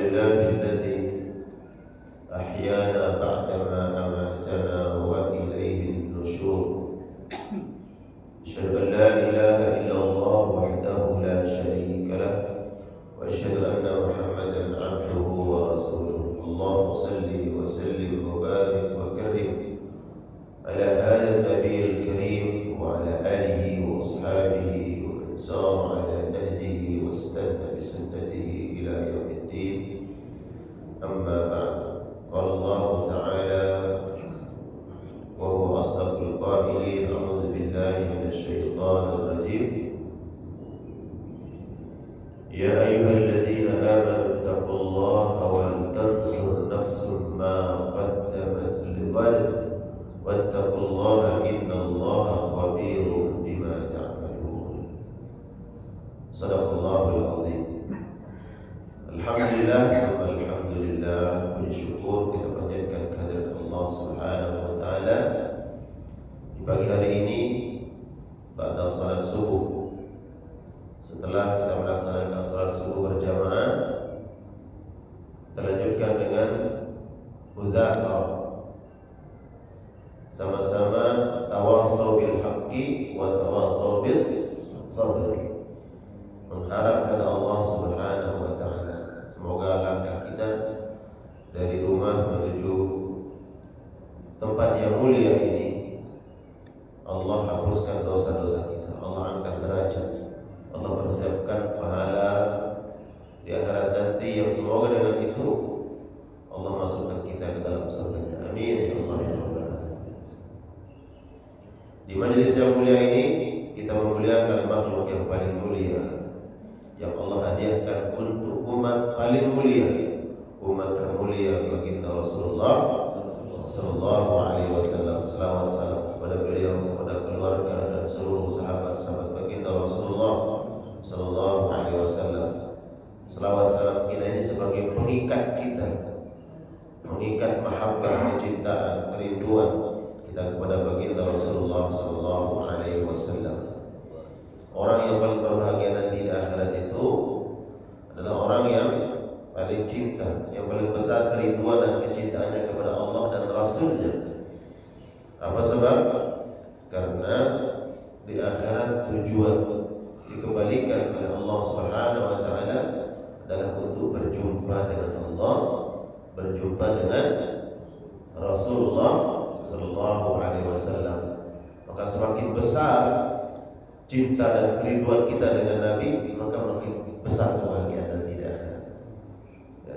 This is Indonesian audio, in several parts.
لله الذي أحيانا بعدما أماتنا وإليه النشور. أشهد أن لا إله إلا الله وحده لا شريك له وأشهد أن محمدا عبده ورسوله. اللهم صل وسلم وبارك وكرم على هذا النبي الكريم وعلى آله وأصحابه ومن سار على نهجه واستنى بسنته إلى يوم الدين. أما بعد، قال الله تعالى وهو أصدق القائلين: أعوذ بالله من الشيطان الرجيم. يا أيها الذين آمنوا اتقوا الله ولتنظر نفس ما قدمت لغد واتقوا الله إن الله خبير بما تعملون. صدق الله العظيم. Alhamdulillah, alhamdulillah, puji syukur kita panjatkan kehadirat Allah Subhanahu wa taala di pagi hari ini pada salat subuh. Setelah kita melaksanakan salat subuh berjamaah, kita lanjutkan dengan mudzakarah, sama-sama tawasau bil haqqi wa tawasau bis sabr, mengharap kepada Allah Subhanahu wa taala semoga langkah kita dari rumah menuju tempat yang mulia ini Allah hapuskan dosa-dosa kita, Allah angkat derajat, Allah persiapkan pahala di akhirat nanti yang semoga dengan itu Allah masukkan kita ke dalam surga. Amin ya Allah ya Rabbal alamin. Di majelis yang mulia ini kita memuliakan makhluk yang paling mulia yang Allah hadiahkan untuk umat paling mulia, umat termulia baginda Rasulullah sallallahu alaihi wasallam. Selawat salam kepada beliau, kepada keluarga dan seluruh sahabat-sahabat baginda Rasulullah sallallahu alaihi wasallam. Selawat salam kita ini sebagai pengikat kita, mengikat mahabbah, kecintaan, kerinduan kita kepada baginda Rasulullah sallallahu alaihi wasallam. Orang yang paling berbahagia nanti di akhirat itu adalah orang yang paling cinta, yang paling besar kerinduan dan kecintaannya kepada Allah dan Rasulnya. Apa sebab? Karena di akhirat tujuan dikembalikan oleh Allah Subhanahu wa taala adalah untuk berjumpa dengan Allah, berjumpa dengan Rasulullah sallallahu alaihi wasallam. Maka semakin besar cinta dan kerinduan kita dengan Nabi, maka makin besar kebahagiaan dan tidak. Ya.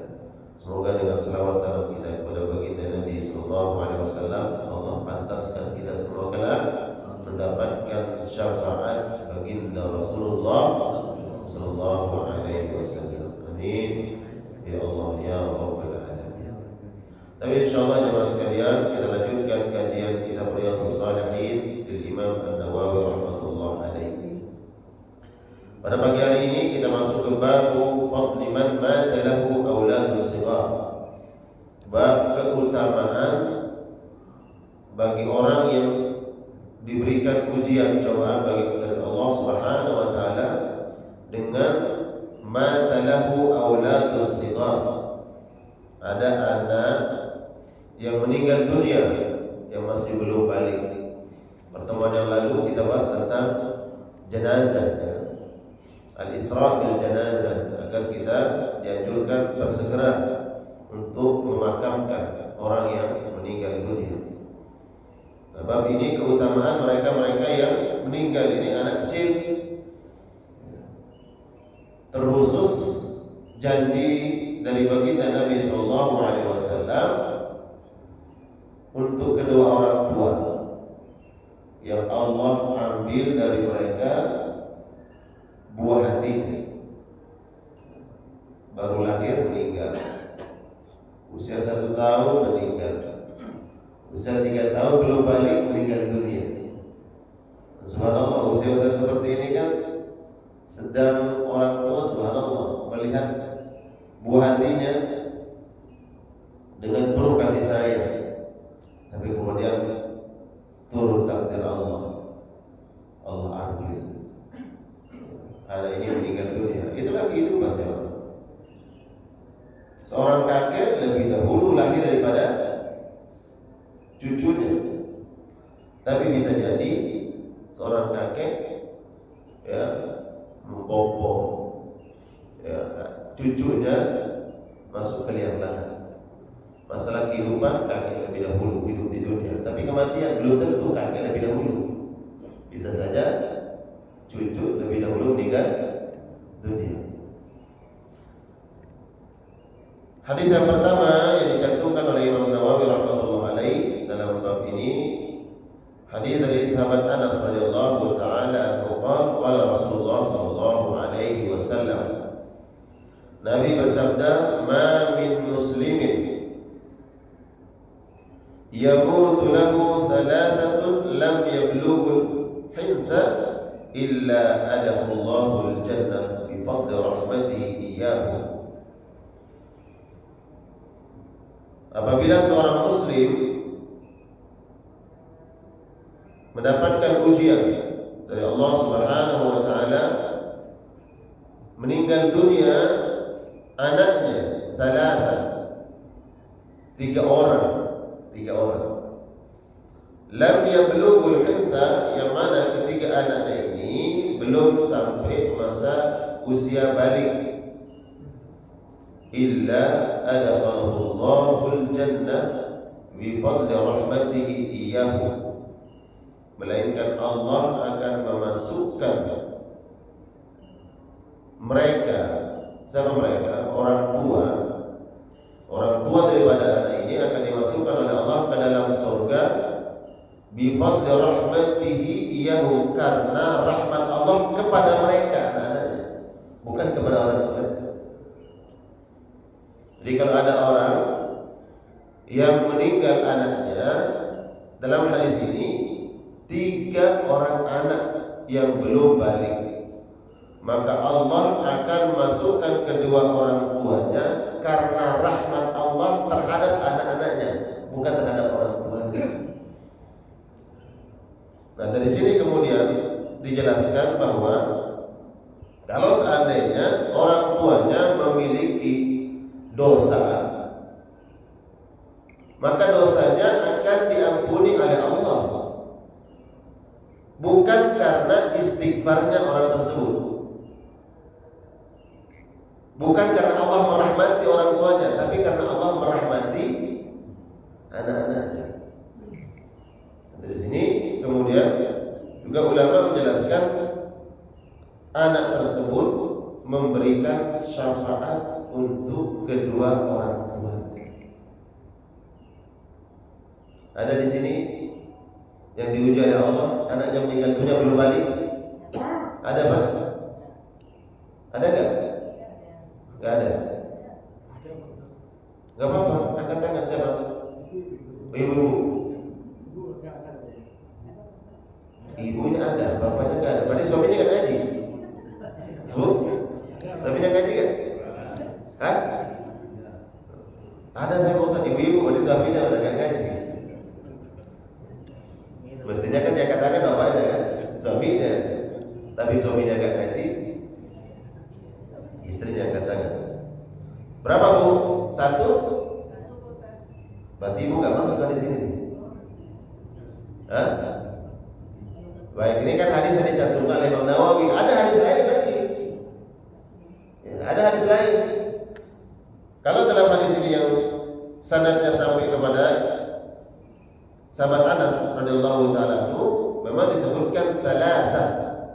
Semoga dengan selawat salam kita kepada baginda Nabi sallallahu alaihi wasallam, Allah pantaskan kita semua kelak mendapatkan syafaat baginda Rasulullah sallallahu alaihi wasallam. Amin ya Allah ya Rabbal alamin. Tapi insyaallah jemaah sekalian, kita lanjutkan kajian kitab Riyadhus Shalihin dari Imam An-Nawawi rahmatullah alaihi. Pada pagi hari ini kita masuk ke bab fadli man mata lahu auladun shighar. Bab keutamaan bagi orang yang diberikan ujian cobaan dari Allah Subhanahu wa taala dengan mata lahu auladun shighar. Ada anak yang meninggal dunia yang masih belum balik. Pertemuan yang lalu kita bahas tentang jenazah, al-isra' bil janazah, agar kita dianjurkan bersegera untuk memakamkan orang yang meninggal dunia. Nah, bab ini keutamaan mereka-mereka yang meninggal ini anak kecil, terkhusus janji dari baginda Nabi sallallahu alaihi wasallam untuk kedua orang tua yang Allah ambil dari mereka buah hati, baru lahir meninggal, usia 1 tahun meninggal, usia 3 tahun belum balik meninggal dunia. Subhanallah, usia-usia seperti ini kan sedang orang tua subhanallah melihat buah hatinya dengan penuh kasih sayang, tapi kemudian turun takdir Allah, Allah ambil anak ini meninggal dunia. Itulah kehidupan jemaah. Seorang kakek lebih dahulu lahir daripada cucunya. Tapi bisa jadi seorang kakek ya membopong ya cucunya masuk ke liang lahat. Masalah kehidupan kakek lebih dahulu hidup di dunia, tapi kematian belum tentu kakek lebih dahulu. Bisa saja cucu lebih dahulu meninggal dunia. Hadis yang pertama yang dicantumkan oleh Imam Nawawi rahimahullah alaih dalam bab ini, hadis dari sahabat Anas radhiyallahu taala anhu qala Rasulullah sallallahu alaihi wasallam, Nabi bersabda, "Ma min muslimin yamutu lahu thalathatun lam yablughul hintha illa adakhallahu al-jannah bi fadli rahmatihi iyyahu." Apabila seorang muslim mendapatkan ujian dari Allah Subhanahu wa taala, meninggal dunia anaknya thalatha, tiga orang lam yablughul hintha, yang mana ketiga anaknya ini belum sampai masa usia balik, illa adakhalahu Allahul jannah bi fadli rahmatihi iyyahu, melainkan Allah akan memasukkan mereka, siapa mereka? Orang tua daripada anak ini akan dimasukkan oleh Allah ke dalam surga bi fadli rahmatihi iyyahu, karena rahmat Allah kepada mereka anak-anaknya, bukan kepada orang tua. Jadi kalau ada orang yang meninggal anaknya, dalam hadis ini 3 orang anak yang belum balik, maka Allah akan masukkan kedua orang tuanya karena rahmat Allah terhadap anak-anaknya, bukan terhadap orang tuanya. Nah, dari sini kemudian dijelaskan bahwa kalau seandainya orang tuanya memiliki dosa, maka dosanya akan diampuni oleh Allah, bukan karena istighfarnya orang tersebut, bukan karena Allah merahmati orang tuanya, tapi karena Allah merahmati anak-anaknya. Dari sini kemudian juga ulama menjelaskan anak tersebut memberikan syafaat untuk kedua orang tuanya. Ada di sini yang diuji oleh Allah, anaknya meninggal dunia belum balik. Ada Pak? Ada enggak? Enggak ada. Enggak apa-apa, angkat tangan siapa? Ibu. Ibunya ada, bapaknya enggak ada. Berarti suaminya enggak ngaji. Bu? Suaminya ngaji enggak? Hah? Ada saya Ustaz, ibu-ibu, berarti suaminya udah enggak ngaji. Mestinya kan dia katakan bapaknya kan, suaminya. Tapi suaminya enggak ngaji, istrinya angkat tangan. Berapa Bu? 1? Berarti ibu enggak masuk kan di sini nih. Hah? Baik, ini kan hadis yang dicantumkan oleh Imam Nawawi. Ada hadis lain lagi. Ya, ada hadis lain. Kalau dalam hadis ini yang sanadnya sampai kepada sahabat Anas radhiyallahu taala itu memang disebutkan thalatha,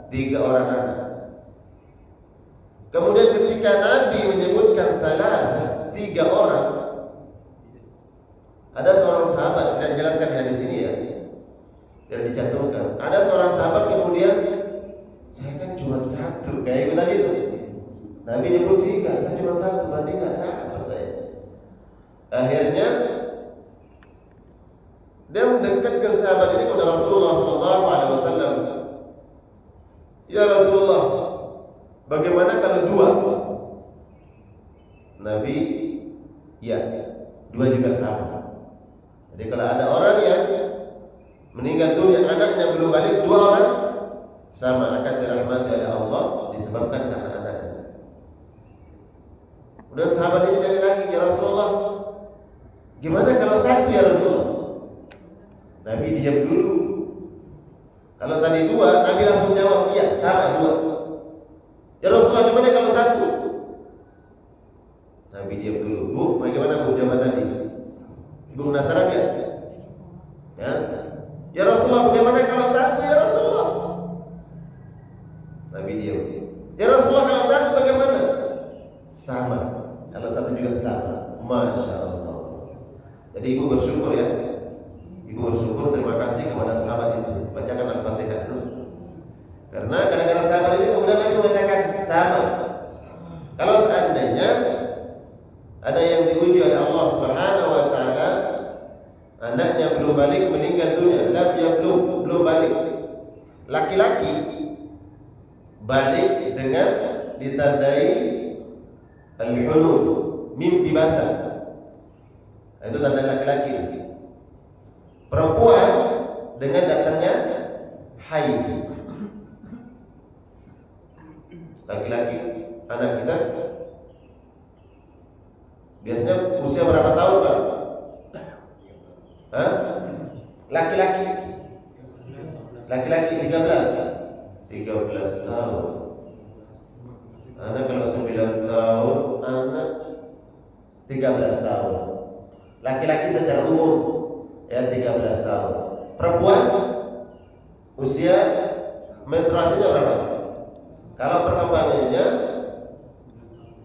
3 orang anak. Kemudian ketika Nabi menyebutkan thalatha, 3 orang, ada seorang sahabat, tidak dijelaskan di hadis ini ya, tidak dicantumkan. Ada seorang sahabat kemudian, saya kan cuma 1, kayak itu tadi itu. Nabi nyebut 3, saya cuma 1, berarti nggak dapat saya. Akhirnya dia mendekat ke sahabat ini kepada Rasulullah SAW. Ya Rasulullah, bagaimana kalau 2? Nabi, ya, 2 juga sama. Jadi kalau ada orang yang meninggal dunia anaknya belum balik, 2 orang sama akan dirahmati oleh Allah disebabkan karena anaknya. Udah sahabat ini tanya lagi, ya Rasulullah, gimana kalau satu ya Rasulullah? Nabi diam dulu. Kalau tadi dua, Nabi langsung jawab, iya sama dua. Ya Rasulullah, gimana kalau satu? Nabi diam dulu. Bu, bagaimana bu jawaban Nabi? Ibu penasaran ya? Ya Rasulullah, bagaimana kalau satu ya Rasulullah? Nabi diam. Ya Rasulullah, kalau satu bagaimana? Sama. Kalau satu juga sama. Masya Allah. Jadi ibu bersyukur ya. Ibu bersyukur, terima kasih kepada sahabat itu. Bacakan Al-Fatihah dulu. Karena gara-gara sahabat ini kemudian Nabi membacakan sama. Kalau seandainya ada yang diuji oleh Allah Subhanahu wa taala, anaknya belum balik, meninggal dunia, belum balik. Laki-laki balik dengan ditandai al-hulum, mimpi basah. Itu tanda laki-laki. Perempuan dengan datangnya haid. Laki-laki, anak kita biasanya usia berapa tahun, Pak? Laki-laki 13 tahun. Anak kalau 9 tahun, anak 13 tahun. Laki-laki secara umum ya 13 tahun. Perempuan usia menstruasinya berapa? Kalau perkembangannya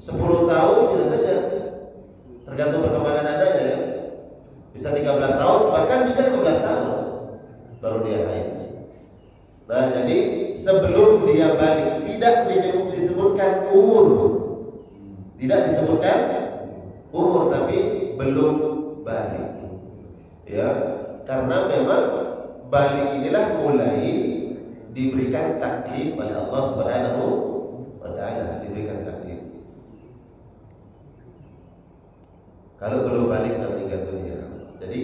10 tahun bisa saja, tergantung perkembangan adanya ya. Bisa 13 tahun, bahkan bisa 15 tahun baru dia haid. Nah, jadi sebelum dia balik tidak disebutkan umur. Tidak disebutkan umur, tapi belum balik. Ya, karena memang balik inilah mulai diberikan taklif oleh Allah Subhanahu wa taala, diberikan taklif. Kalau belum balik dan meninggal dunia. Jadi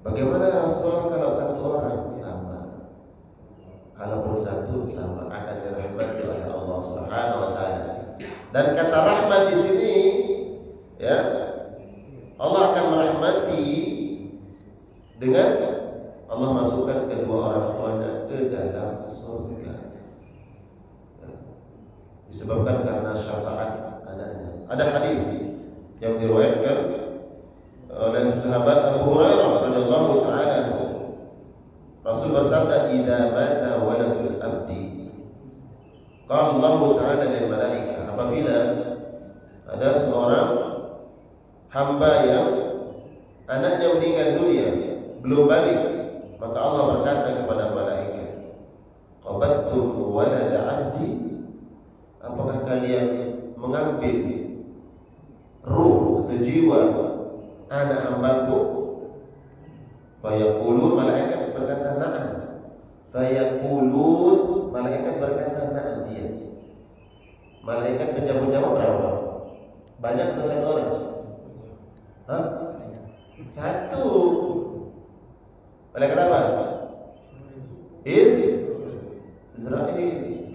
bagaimana Rasulullah kalau satu orang? Sama. Kalaupun satu sama akan dirahmati oleh Allah Subhanahu wa taala. Dan kata rahmat di sini ya, Allah akan merahmati dengan Allah masukkan kedua orang tuanya ke dalam surga. Disebabkan karena syafaat anaknya. Ada hadis yang diriwayatkan oleh sahabat Abu Hurairah radhiyallahu taala anhu. Rasul bersabda, "Idza mata waladul abdi, qala Allah taala lil malaikah." Apabila ada seorang hamba yang anaknya meninggal dunia, belum balik, maka Allah berkata kepada malaikat, "Qabattum walad 'abdi?" Apakah kalian mengambil ruh atau jiwa anak hambaku? Fayaqulun, malaikat berkata na'am. Fayaqulun, malaikat berkata na'am, iya. Malaikat menjawab berapa? Banyak atau satu orang? Satu. Malaikat apa? Israel.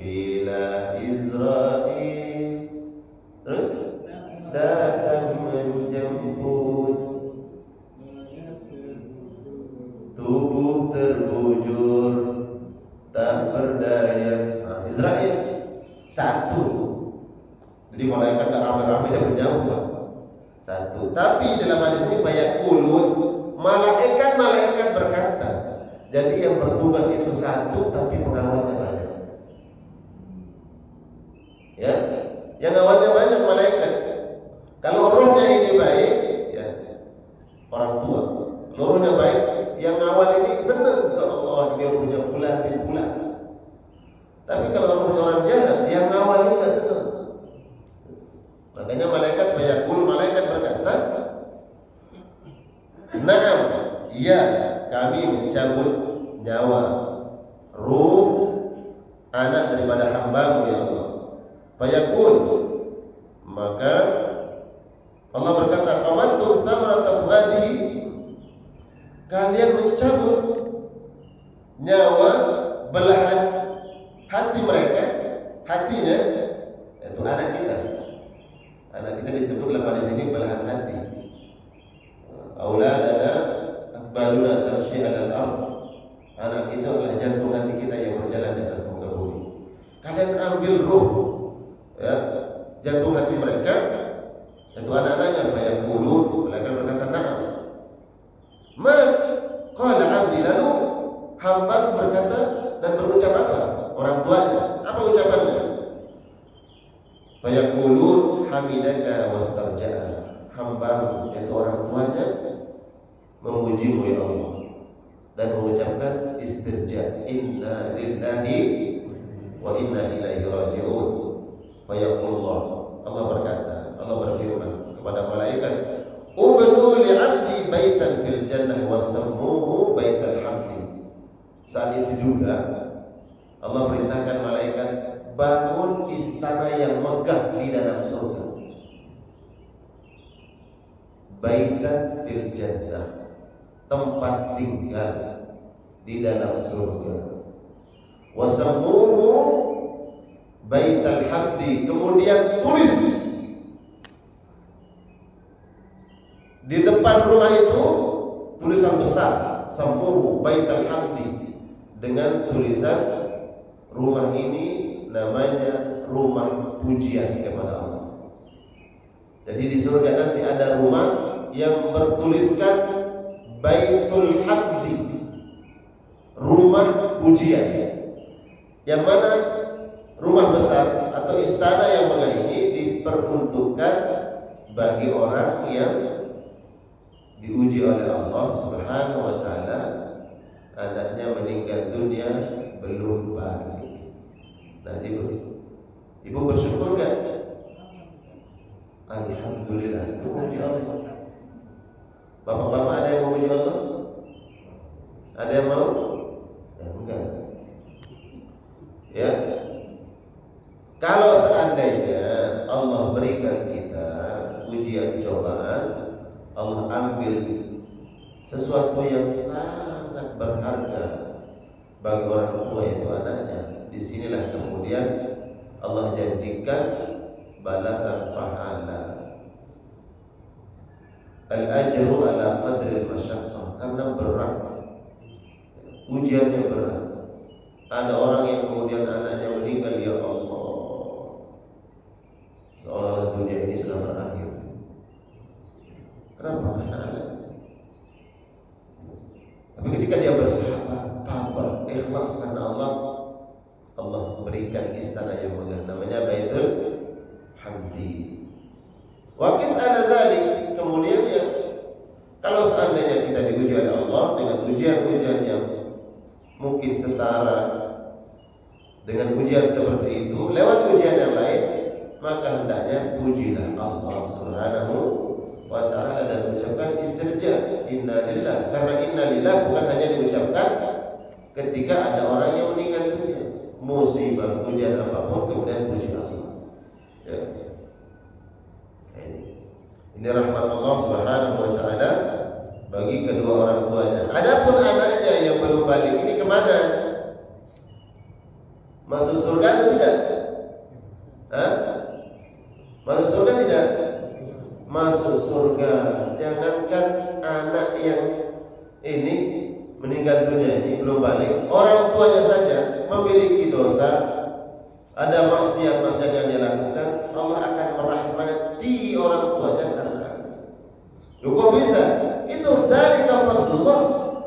Bila Israel terus datang menjemput, tubuh terbujur tak berdaya. Israel satu. Jadi malaikat tak ramai-ramai yang jauh, satu. Tapi dalam hadis ini fayaqulun, malaikat berkata. Jadi yang bertugas itu satu, tapi pengawalnya banyak. Ya, yang awalnya banyak malaikat. Kalau rohnya ini baik, ya orang tua. Kalau rohnya baik, yang awal ini senang, ya Allah dia punya fulan bin fulan. Tapi kalau rohnya orang jahat, yang awal ini enggak senang. Makanya malaikat fayaqul, malaikat berkata, "Na'am, iya, kami mencabut nyawa ruh anak daripada hamba-Mu ya Allah." Fayaqul, maka Allah berkata, "Qamattum thamrata fuadihi." Kalian mencabut nyawa belahan hati mereka, hatinya, yaitu anak kita. belahan hati. Auladana akbaluna tamshi 'alal ardh. Anak kita adalah jantung hati kita yang berjalan di atas muka bumi. Kalian ambil ruh, ya, jantung hati mereka, yaitu anak-anaknya. Fayaqulun, mereka berkata na'am. Ma qala 'abdi, lalu hamba berkata dan berucap apa? Orang tuanya, apa ucapannya? Fayaqulun hamidaka wastarja'a. Hamba, yaitu orang tuanya, memujimu ya Allah dan mengucapkan istirja, inna lillahi wa inna ilaihi raji'un. Fayaqulullah, Allah berkata, Allah berfirman kepada malaikat, ubnu li'abdi baitan fil jannah wa sammuhu baital hamdi. Saat itu juga Allah perintahkan malaikat, bangun istana yang megah di dalam surga. Baitan fil jannah, tempat tinggal di dalam surga. Wasammuhu baital hamdi, kemudian tulis di depan rumah itu tulisan besar, sammuhu baital hamdi, dengan tulisan rumah ini namanya rumah pujian kepada Allah. Jadi di surga nanti ada rumah yang bertuliskan Baitul Hamdi, rumah pujian. Yang mana rumah besar atau istana yang megah ini diperuntukkan bagi orang yang diuji oleh Allah Subhanahu wa taala, anaknya meninggal dunia belum balik. Nah, ibu bersyukur kan? Alhamdulillah, memuji Allah. Bapak-bapak ada yang memuji Allah? Ada yang mau? Ya, enggak. Ya. Kalau seandainya Allah berikan kita ujian cobaan, Allah ambil sesuatu yang sangat berharga bagi orang tua, yaitu anaknya. Disinilah kemudian Allah janjikan balasan pahala. Al-ajru ala qadri al-masyaqqah, karena berat, ujiannya berat. Ada orang yang kemudian anaknya meninggal, ya Allah, seolah-olah dunia ini sudah berakhir. Kenapa? Karena anak. Tapi ketika dia bersabar, tabah, ikhlas karena Allah, Allah berikan istana yang megah, namanya Baitul Hamdi. Waqis ada dzalik, kemudian ya, kalau seandainya kita diuji oleh Allah dengan ujian-ujian yang mungkin setara dengan ujian seperti itu, lewat ujian yang lain, maka hendaknya pujilah Allah Subhanahu wa ta'ala dan ucapkan istirja, inna lillah. Karena inna lillah bukan hanya diucapkan ketika ada orang yang meninggal dunia, musibah, ujian apapun, kemudian puji Allah. Ya. Ini rahmat Allah Subhanahu wa ta'ala bagi kedua orang tuanya. Adapun anaknya yang belum balik ini kemana? Masuk surga atau tidak? Hah? Masuk surga tidak? Masuk surga. Jangankan anak yang ini meninggal dunia ini belum balik, orang tuanya saja memiliki dosa, ada maksiat-maksiat yang dia lakukan, Allah akan merahmati orang tuanya karena kok bisa? Itu dari fadlullah.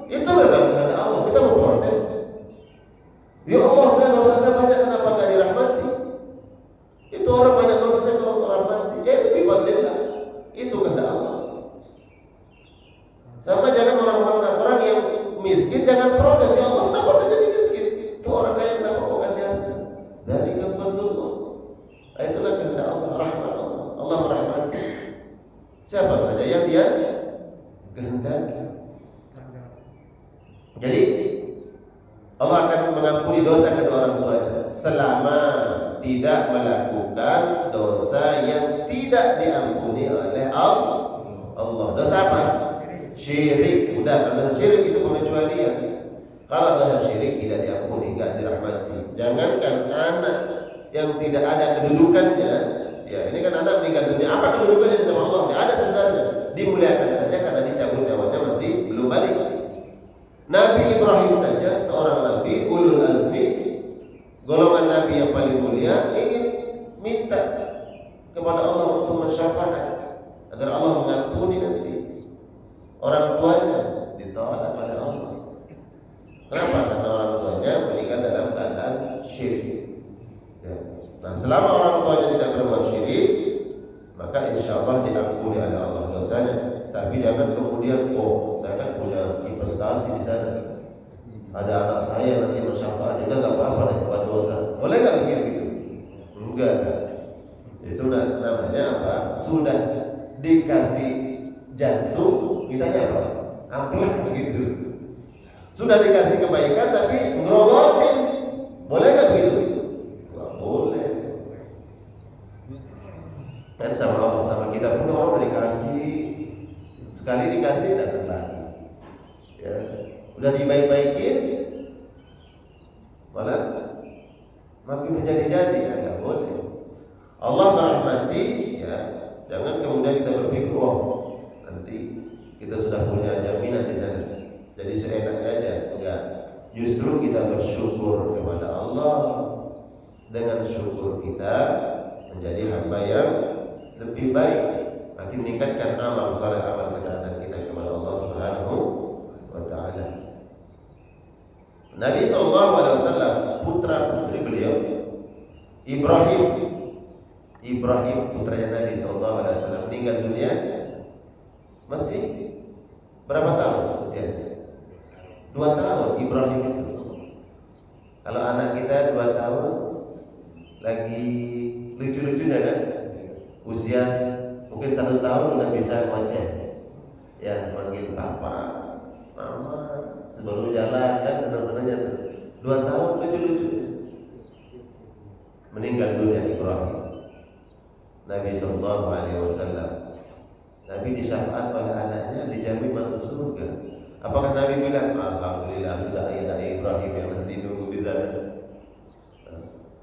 Itu memang kehendak Allah. Kita mau protes. Ya Allah, dosa saya banyak, kenapa enggak dirahmati? Itu orang banyak dosanya kalau enggak rahmati. Ya itu bifadlillah. Itu kehendak Allah. Sama jangan orang yang miskin jangan protes, ya Allah, kenapa saya jadi miskin? Itu orang kaya kenapa kok kasih hati? Dari fadlullah. Itulah kehendak Allah, rahmat Allah. Allah merahmati siapa saja yang dia kehendaki. Jadi Allah akan mengampuni dosa kedua orang tuanya selama tidak melakukan dosa yang tidak diampuni oleh Allah. Dosa apa? Syirik. Udah, kalau dosa syirik itu pengecualian. Kalau dosa syirik tidak diampuni, tidak dirahmati. Jangankan anak yang tidak ada kedudukannya, Ya, ini kan anak meninggal dunia. Apa kedudukannya di hadapan Allah? Tidak ada sebenarnya. Dimuliakan saja karena dicabut nyawanya masih belum balik. Nabi Ibrahim saja seorang nabi ulul azmi, golongan nabi yang paling mulia, ingin minta kepada Allah untuk mensyafaat agar Allah mengampuni nanti orang tuanya. Ditolak oleh Allah. Kenapa? Karena orang tuanya meninggal dalam keadaan syirik. Ya. Nah, selama orang tuanya tidak berbuat syirik, maka insya Allah diampuni oleh Allah dosanya. Tapi jangan kemudian, saya kan punya investasi di sana, ada anak saya nanti mensyafaat, itu nggak apa-apa deh buat dosa. Boleh nggak begitu? Enggak. Itu namanya apa? Sudah dikasih jantung, mintanya apa? Amplop begitu. Sudah dikasih kebaikan tapi ngerogotin. Boleh nggak begitu? Nggak boleh. Kan sama Allah, sama kita pun orang dikasih, sekali dikasih datang lagi. Ya, udah dibaik-baikin, malah makin menjadi-jadi. Nggak boleh. Allah merahmati, ya. Jangan kemudian kita berpikir, nanti kita sudah punya jaminan di sana, jadi seenaknya aja. Enggak. Justru kita bersyukur kepada Allah. Dengan syukur kita menjadi hamba yang lebih baik, makin meningkatkan amal saleh, amal ketaatan kita kepada Allah Subhanahu wa taala. Nabi SAW, putra putri beliau Ibrahim putranya Nabi SAW meninggal dunia masih berapa tahun usianya? 2 tahun Ibrahim itu. Kalau anak kita 2 tahun lagi lucu-lucunya kan, usia mungkin 1 tahun udah bisa ngoceh, ya manggil papa, mama, baru jalan kan, senang-senangnya tuh. 2 tahun lucu-lucu. Meninggal dunia Ibrahim. Nabi SAW, Nabi disyafaat oleh anaknya, dijamin masuk surga. Apakah Nabi bilang, alhamdulillah sudah ayah Ibrahim yang nanti nunggu di sana?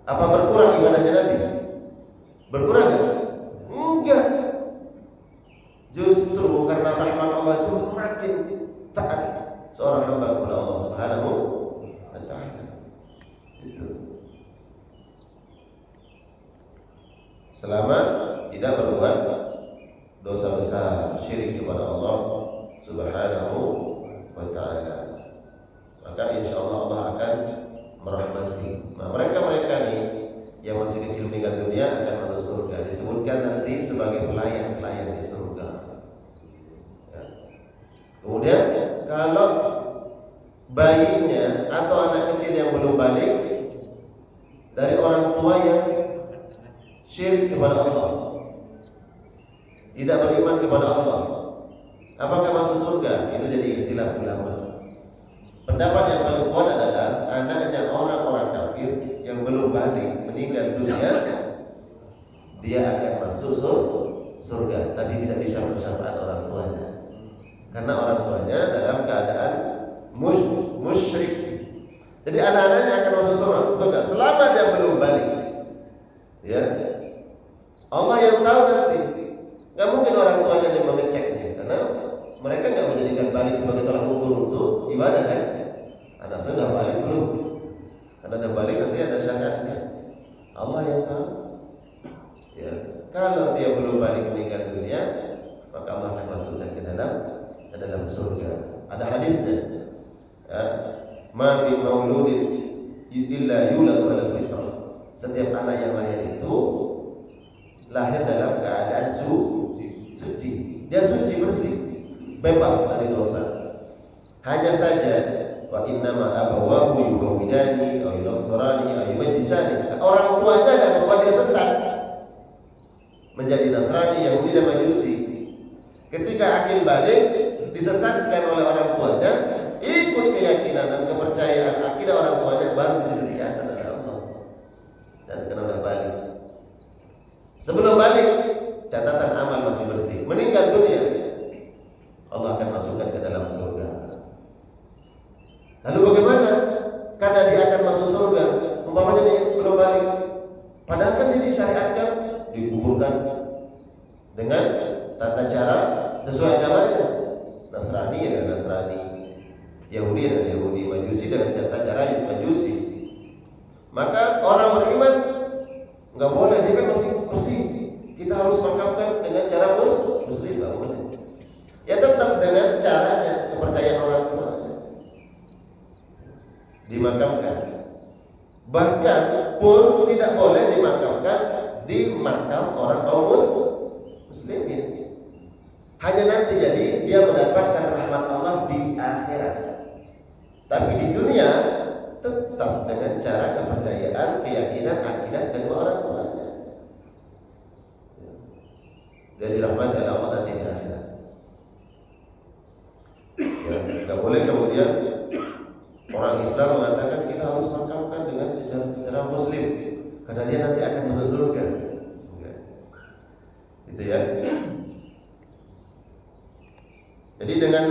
Apa berkurang ibadahnya Nabi? Berkurang kan? Enggak. Justru karena rahmat Allah itu makin taat seorang hamba kepada Allah Subhanahu wa taala. Itu. Selama tidak berbuat dosa besar syirik kepada Allah Subhanahu wa taala, maka insya Allah akan merahmati. Nah, mereka nih yang masih kecil meninggal dunia akan masuk surga. Disebutkan nanti sebagai pelayan-pelayan di surga. Ya. Kemudian kalau bayinya atau anak kecil yang belum balik dari orang tua yang syirik kepada Allah, tidak beriman kepada Allah, apakah masuk surga? Itu jadi ikhtilaf ulama. Pendapat yang paling kuat adalah anaknya orang-orang kafir yang belum balik meninggal dunia, dia akan masuk surga, tapi tidak bisa bersyafaat orang tuanya, karena orang tuanya dalam keadaan musyrik. Jadi anak-anaknya akan masuk surga selama dia belum balik. Ya, Allah yang tahu nanti. Nggak mungkin orang tuanya yang mengeceknya, karena mereka nggak menjadikan balik sebagai tolak ukur untuk ibadah kan. Anak sudah balik belum? Karena ada balik nanti ada syaratnya. Allah yang tahu. Ya, kalau dia belum balik meninggal dunia, maka Allah akan masukkan ke dalam surga. Ada hadisnya. Ya, ma min mauludin illa yuladu 'alal fitrah. Setiap anak yang lahir itu lahir dalam keadaan suci. Dia suci, bersih, bebas dari dosa. Hanya saja wa innama abawahu yuhawidani aw yunassarani aw yumajjisani. Orang tuanya yang membuat dia sesat menjadi Nasrani, Yahudi dan Majusi. Ketika akil balik disesatkan oleh orang tuanya, ikut keyakinan dan kepercayaan akidah orang tuanya, baru bisa dicatat oleh Allah. Dan karena balik. Sebelum balik, catatan amal masih bersih. Meninggal dunia, Allah akan masukkan ke dalam surga. Lalu bagaimana? Karena dia akan masuk surga, umpamanya dia belum balik. Padahal kan dia disyariatkan dikuburkan dengan tata cara sesuai agamanya. Nasrani ya Nasrani, Yahudi dan Yahudi, Majusi dengan tata cara Majusi. Maka orang beriman nggak boleh, dia kan masih bersih. Kita harus makamkan dengan cara muslim, nggak boleh. Ya tetap dengan caranya, kepercayaan orang tuanya dimakamkan. Bahkan pun tidak boleh dimakamkan di makam orang kaum muslimin. Hanya nanti jadi dia mendapatkan rahmat Allah di akhirat. Tapi di dunia tetap dengan cara kepercayaan, keyakinan, akidah kedua orang tuanya. Jadi rahmat dari Allah nanti di akhirat. Ya, tidak boleh kemudian orang Islam mengatakan kita harus makamkan dengan secara muslim karena dia nanti akan masuk surga. Gitu ya. Jadi dengan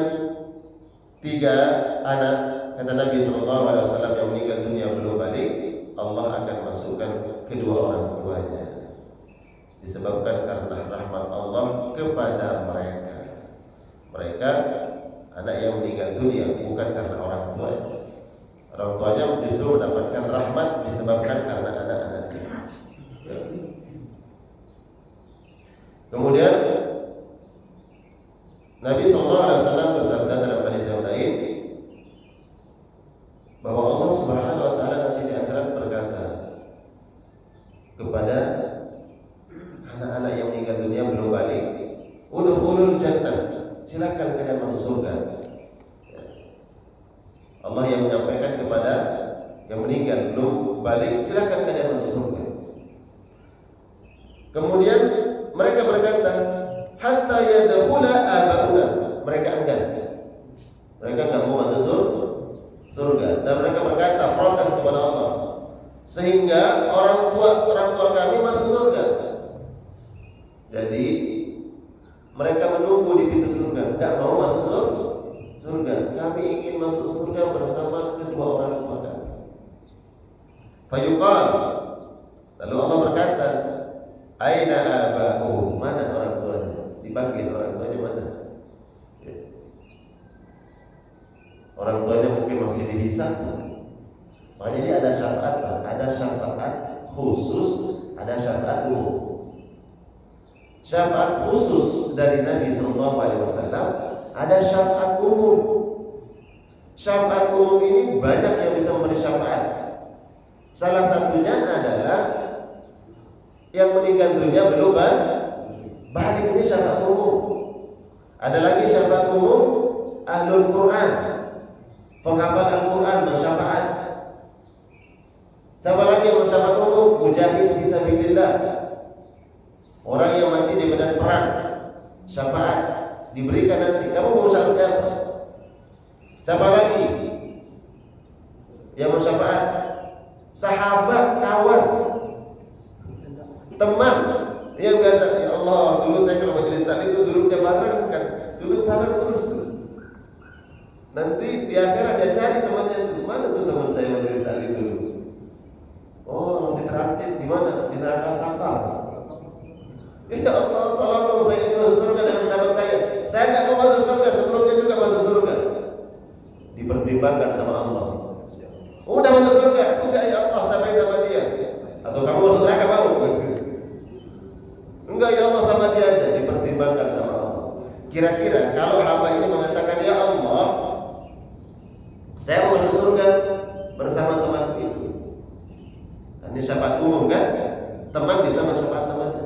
3 anak kata Nabi SAW yang meninggal dunia belum balik, Allah akan masukkan kedua orang tuanya. Disebabkan karena rahmat Allah kepada mereka. Mereka anak yang meninggal dunia bukan karena orang tuanya. Orang tuanya justru mendapatkan rahmat disebabkan karena anak-anaknya. Kemudian Nabi SAW bersabda dalam hadis yang lain bahwa Allah Subhanahu wa taala nanti di akhirat berkata kepada anak-anak yang meninggal dunia belum balik, udkhulul jannah, silakan kalian masuk surga. Allah yang menyampaikan kepada yang meninggal belum balik, silakan kalian masuk surga. Kemudian mereka berkata, hatta yadkhula abauna, mereka enggan. Mereka enggak mau masuk surga dan mereka berkata protes kepada Allah sehingga orang tua kami masuk surga. Jadi mereka menunggu di pintu surga, enggak mau masuk surga. Kami ingin masuk surga bersama kedua orang tua kami. Fayuqal, lalu Allah berkata, aina aba'uhum, mana orang tuanya? Dipanggil orang tuanya mana? Orang tuanya mungkin masih dihisab. Makanya ini ada syafaat, ada syafaat khusus, ada syafaat umum. Syafaat khusus dari Nabi SAW, ada syafaat umum. Syafaat umum ini banyak yang bisa memberi syafaat. Salah satunya adalah yang meninggal dunia belum balik, ini syafaat umum. Ada lagi syafaat umum ahlul Quran, penghafal Al-Quran bersyafaat. Siapa lagi yang bersyafaat umum? Mujahid fisabilillah, orang yang mati di medan perang, syafaat diberikan nanti. Kamu mau syafaat siapa? Siapa lagi yang bersyafaat? Sahabat, kawan, teman yang biasa. Ya Allah, dulu saya kalau majelis taklim itu duduknya bareng kan, duduk bareng terus. Nanti di akhirat dia cari temannya itu, mana tuh teman saya majelis taklim dulu? Oh, masih transit di mana? Di neraka Sakar. Ya Allah, tolong dong saya ini masuk surga dengan sahabat saya. Saya nggak mau masuk surga, sebelumnya juga masuk surga. Dipertimbangkan sama Allah. Udah masuk surga, udah ya Allah sampai sama dia. Atau kamu masuk neraka mau? Enggak ya Allah sama dia aja, dipertimbangkan sama Allah. Kira-kira kalau hamba ini mengatakan ya Allah, saya mau masuk surga bersama teman itu. Ini syafaat umum kan? Teman bisa bersyafaat temannya.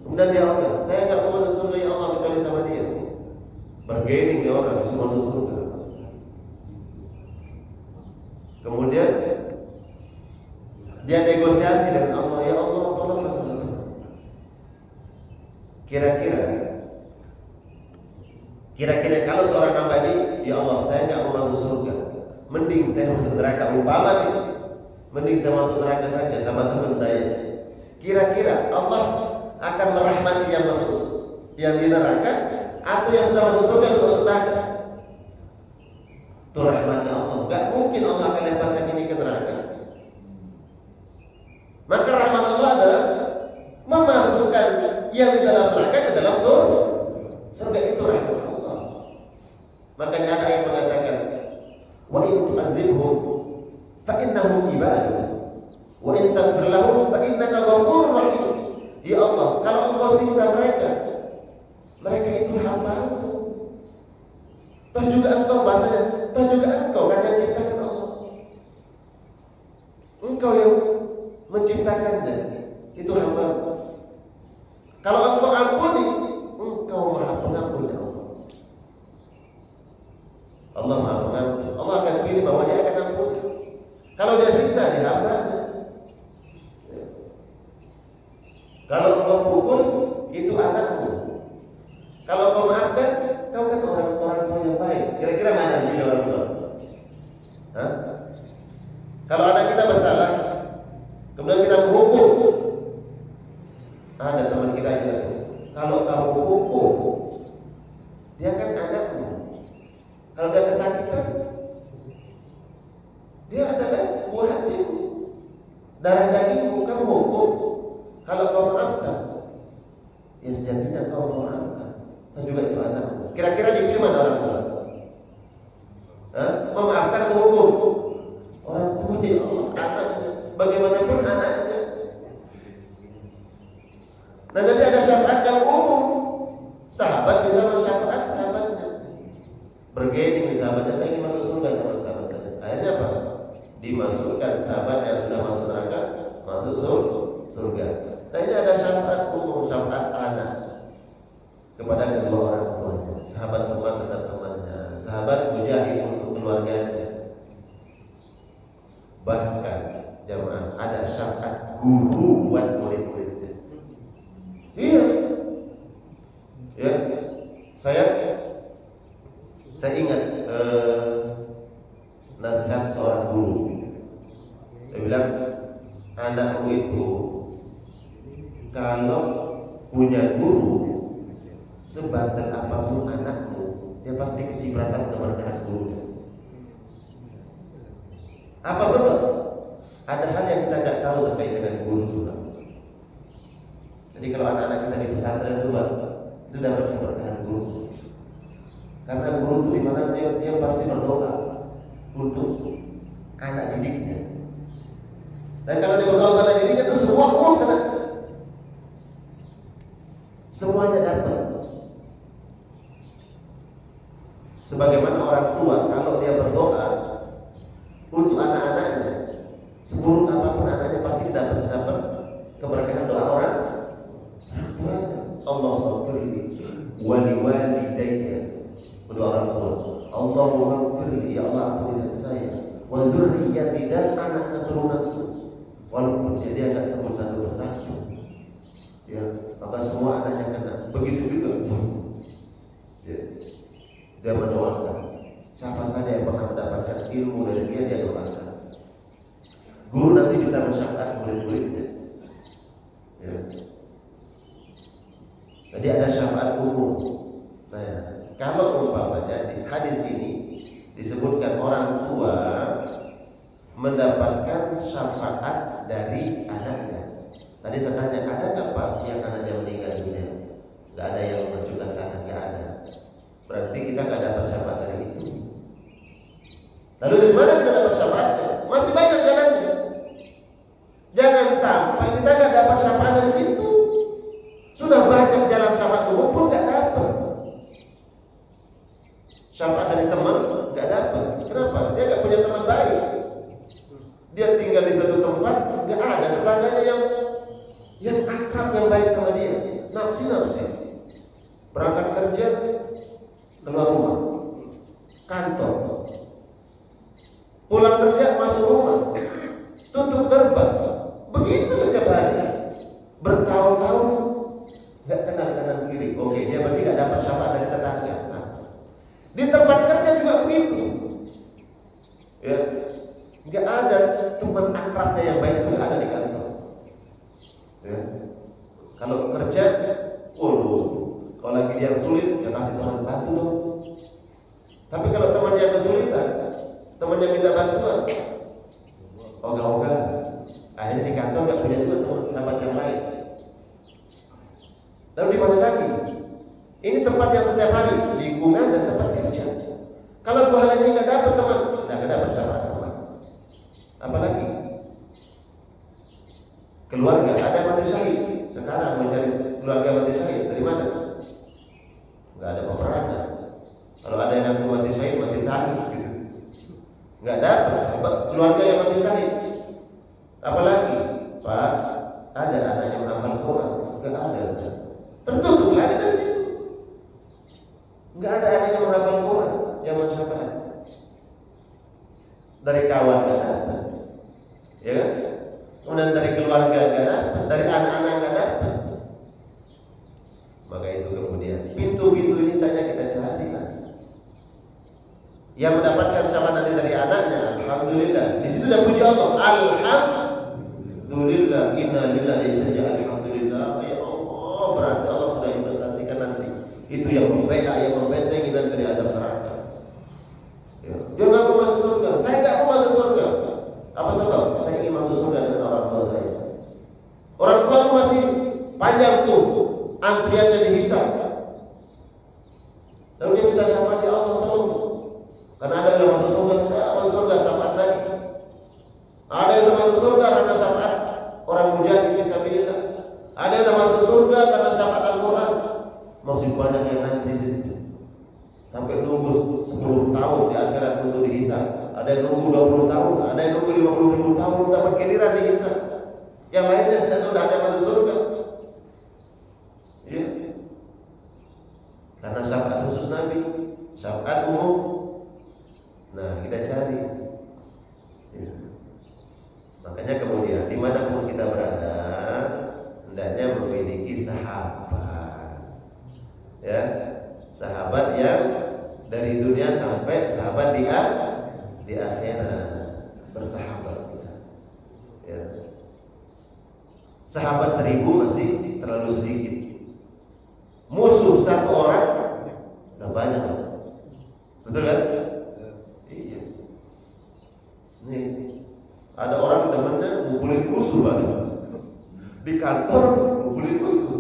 Kemudian dia orang, saya nggak mau masuk surga ya Allah kecuali sama dia. Bergening dia orang bisa masuk surga. Kemudian dia negosiasi dengan Allah, ya Allah tolonglah saya. Kira-kira kalau seorang hamba ini, ya Allah saya nggak mau masuk surga, mending saya masuk neraka. Umpama nih, mending saya masuk neraka saja sama teman saya. Kira-kira Allah akan merahmati yang masuk yang di neraka atau yang sudah masuk surga atau masuk neraka? Itu rahmatnya Allah. Gak mungkin Allah akan lemparkan ini ke neraka. Maka rahmat Allah adalah yang di dalam neraka ke dalam surga. Surga itu rahmat Allah. Makanya ada yang mengatakan, wa in tu'adzibhum fa innahum ibaduk, wa in taghfir lahum fa innaka ghafurur rahim. Ya Allah, kalau Engkau siksa mereka, mereka itu hamba-Mu. Toh juga Engkau, bahasanya, toh juga Engkau kan yang ciptakan Allah. Engkau yang menciptakannya, itu hamba-Mu. Kalau Engkau ampuni, Engkau Maha Pengampun ya Allah. Allah Maha Pengampun. Allah akan pilih bahwa Dia akan ampuni. Kalau Dia siksa, Dia hamba-Nya. Kalau Engkau pukul, itu anakmu. Kalau Engkau maafkan, kau kan orang tua yang baik. Kira-kira mana dia orang tua? Hah? Kalau anak kita bersalah, kemudian kita menghukum, ada teman kita yang kalau kamu hukum, dia kan anakmu. Kalau dia kesakitan, dia adalah buah hatimu, darah dagingmu. Kamu hukum. Kalau kau maafkan, ya sejatinya kau memaafkan. Dan juga itu anakmu. Kira-kira dipilih mana orang tua? Memaafkan atau hukum? Orang tua ya Allah, anaknya. Bagaimanapun anaknya. Nah, jadi ada syafaat yang umum. Sahabat bisa mensyafaat sahabatnya. Bergeding di sahabatnya, saya ingin masuk surga sama sahabat saya. Akhirnya apa? Dimasukkan sahabat yang sudah masuk neraka, masuk surga. Nah, ini ada syafaat umum, syafaat anak kepada kedua orang tuanya, sahabat teman terhadap temannya, sahabat mujahid untuk keluarganya. Bahkan jamaah ada syafaat guru buat murid-muridnya. Iya, ya. Saya ingat nasihat seorang guru. Dia bilang, anakmu itu kalau punya guru, sebandel apapun anakmu, dia pasti kecipratan keberkahan gurunya. Apa sebab? Ada hal yang kita nggak tahu terkait dengan guru juga. Jadi kalau anak-anak kita di pesantren dulu, itu dapat keberkahan guru. Karena guru itu di mana dia pasti berdoa untuk anak didiknya. Dan kalau dia berdoa untuk anak didiknya itu semua umum kena. Semuanya dapat. Sebagaimana orang tua kalau dia berdoa untuk anak-anaknya, seburuk apapun anaknya pasti dapat keberkahan doa orang tuanya. Allahumma firli wa liwalidayya, berdoa orang tua. Allahumma firli, ya Allah ampunilah saya, wa dzurriyyati, dan anak keturunanku. Walaupun dia enggak sebut satu persatu, ya, maka semua anaknya kena. Begitu juga, ya, dia mendoakan. Siapa saja yang pernah mendapatkan ilmu dari dia doakan. Guru nanti bisa mensyafaat murid-muridnya. Ya. Jadi ada syafaat umum. Nah, kalau umpamanya di hadis ini disebutkan orang tua mendapatkan syafaat dari anaknya. Tadi saya tanya, ada nggak Pak yang anaknya meninggal dunia? Nggak ada yang mengajukan tangan, nggak ada. Berarti kita nggak dapat syafaat dari itu. Lalu dari mana kita dapat syafaatnya? Masih banyak jalannya. Jangan sampai kita nggak dapat syafaat dari situ. Sudah banyak jalan syafaat umum pun nggak dapat. Syafaat dari teman nggak dapat. Kenapa? Dia nggak punya teman baik. Dia tinggal di satu tempat, nggak ada tetangganya yang akrab, yang baik sama dia. Nafsi. Berangkat kerja, keluar rumah, kantor. Pulang kerja, masuk rumah, tutup gerbang. Begitu setiap hari. Bertahun-tahun nggak kenal kanan kiri. Oke, dia berarti nggak dapat syafaat dari tetangga. Di tempat kerja juga begitu. Ya, nggak ada teman akrabnya yang baik, juga ada di kantor. Ya. Kalau kerja, kalau lagi dia sulit, ya kasih teman bantu dong. Tapi kalau teman yang kesulitan, temannya minta bantuan, ogah-ogah. Akhirnya di kantor nggak punya juga teman sahabat yang baik. Lalu di mana lagi? Ini tempat yang setiap hari, lingkungan dan tempat kerja. Kalau dua hal ini nggak dapat teman, nggak dapat syafaat teman. Apalagi keluarga, ada yang mati syahid. Sekarang mencari keluarga mati syahid dari mana? Nggak ada peperangan. Kalau ada yang ngaku mati syahid, mati sakit gitu. Nggak dapat sebab keluarga yang mati syahid. Apalagi Pak, ada anak yang hafal Quran, nggak ada. Tertutup lagi dari situ. Nggak ada anak yang menghafal Quran yang mensyafaat. Dari kawan nggak dapat, ya kan? Kemudian dari keluarga nggak dapat, dari anak-anak nggak dapat. Maka itu kemudian pintu-pintu ini tanya kita cari lah. Yang mendapatkan syafaat nanti dari anaknya, alhamdulillah. Di situ dah puji Allah, alhamdulillah, inna lillahi wa alhamdulillah. Ya Allah, berarti Allah sudah investasikan nanti. Itu yang membela, yang membentengi kita dari azab neraka. Ya. Dia ngaku masuk surga, saya nggak mau masuk surga. Apa sebab? Saya ingin masuk surga dengan orang tua saya. Orang tua masih panjang tuh antriannya dihisab. Lalu dia minta syafaat, ya Allah tolong. Karena ada yang masuk surga, saya masuk surga syafaat lagi. Ada yang masuk surga karena syafaat orang mujahid fisabilillah. Ada yang masuk surga karena syafaat Al-Quran. Masih banyak yang antri di situ. Sampai nunggu 10 tahun di akhirat untuk dihisab. Ada yang nunggu 20 tahun, ada yang nunggu 50.000 tahun dapat giliran dihisab. Yang lainnya sudah ada masuk surga. Ya. Karena syafaat khusus Nabi, syafaat umum. Nah, kita cari. Ya. Makanya kemudian dimanapun kita berada, hendaknya memiliki sahabat. Ya, sahabat yang dari dunia sampai sahabat di akhirat, bersahabat kita. Ya. Sahabat 1000 masih terlalu sedikit. Musuh 1 orang udah banyak. Betul kan? Iya. Nih, ada orang temannya ngumpulin musuh banget. Di kantor ngumpulin musuh.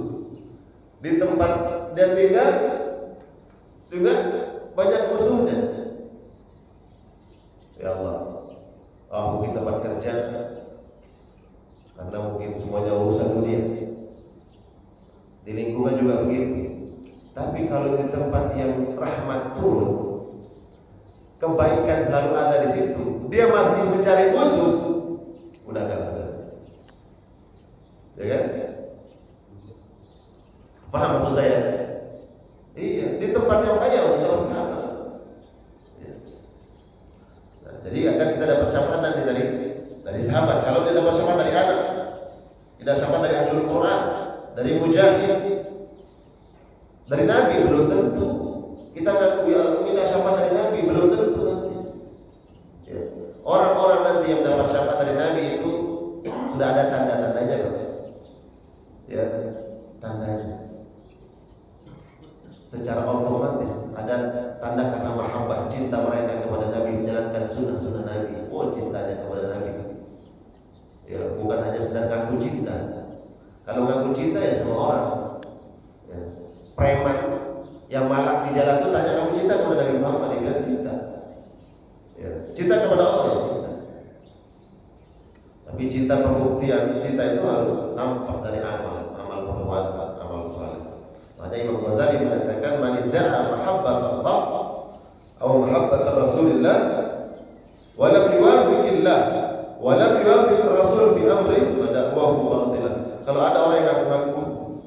Di tempat dia tinggal juga banyak musuhnya. Ya Allah, mungkin tempat kerja karena mungkin semuanya urusan dunia. Di lingkungan juga begitu. Tapi kalau di tempat yang rahmat turun, kebaikan selalu ada di situ, dia masih mencari musuh, udah gak ada. Ya kan? Paham maksud saya? Iya, di tempat yang kaya kita bersahabat. Ya. Nah, jadi agar kita dapat syafaat nanti dari sahabat. Kalau dia dapat syafaat dari anak, tidak syafaat dari ahlul Quran, dari mujahid, dari Nabi belum tentu. Kita ngaku ya minta syafaat dari Nabi belum tentu nanti. Ya. Orang-orang nanti yang dapat syafaat dari Nabi itu sudah ada tanda-tandanya kan? Ya, tandanya. Secara otomatis ada tanda karena mahabbah, cinta mereka kepada Nabi, menjalankan sunnah-sunnah Nabi. Oh, cintanya kepada Nabi. Ya, bukan hanya sedang ngaku cinta. Kalau ngaku cinta ya semua orang. Ya. Preman yang malak di jalan itu tanya kamu cinta kepada Nabi Muhammad, dia bilang cinta. Ya. Cinta kepada Allah ya cinta. Tapi cinta pembuktian, cinta itu harus nampak dari amal perbuatan, amal saleh. Makanya Imam Ghazali mengatakan man idda'a mahabbat Allah atau mahabbat Rasulullah wa lam yuwafiqillah wa lam yuwafiq Rasul fi amri fa da'wahu batilah. Kalau ada orang yang ngaku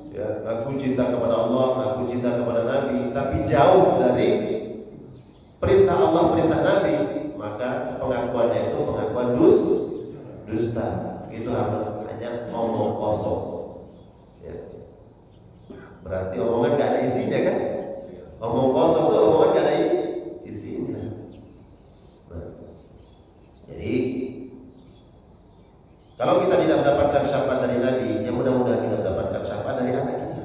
ya, ngaku cinta kepada Allah, ngaku cinta kepada Nabi, tapi jauh dari perintah Allah, perintah Nabi, maka pengakuannya itu pengakuan dusta. Itu hanya omong kosong. Ya. Berarti omongan gak ada isinya kan? Omong kosong itu omongan gak ada isinya. Nah, jadi kalau kita tidak mendapatkan syafaat dari Nabi, ya mudah-mudahan kita mendapatkan syafaat dari anak kita.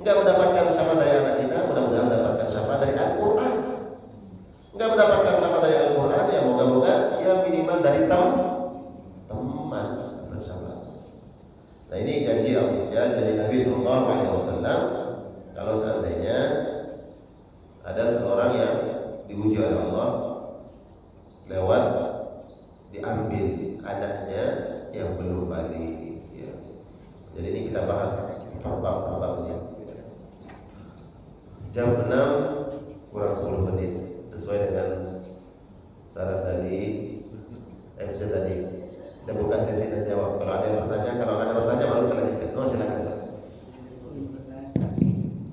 Enggak mendapatkan syafaat dari anak kita, mudah-mudahan mendapatkan syafaat dari Al-Quran. Enggak mendapatkan syafaat dari Al-Quran, ya moga-moga ya minimal dari teman bersama. Nah ini janji Allah, ya, jadi Nabi SAW Shallallahu Alaihi Wasallam, kalau seandainya ada seorang yang diuji oleh Allah lewat diambil anaknya yang belum balik, ya. Jadi ini kita bahas perbab-perbabnya. Jam 6 kurang 10 menit sesuai dengan syarat dari MC tadi. Kita buka sesi dan jawab. Kalau ada yang bertanya, baru kita lanjutkan. Oh, silakan.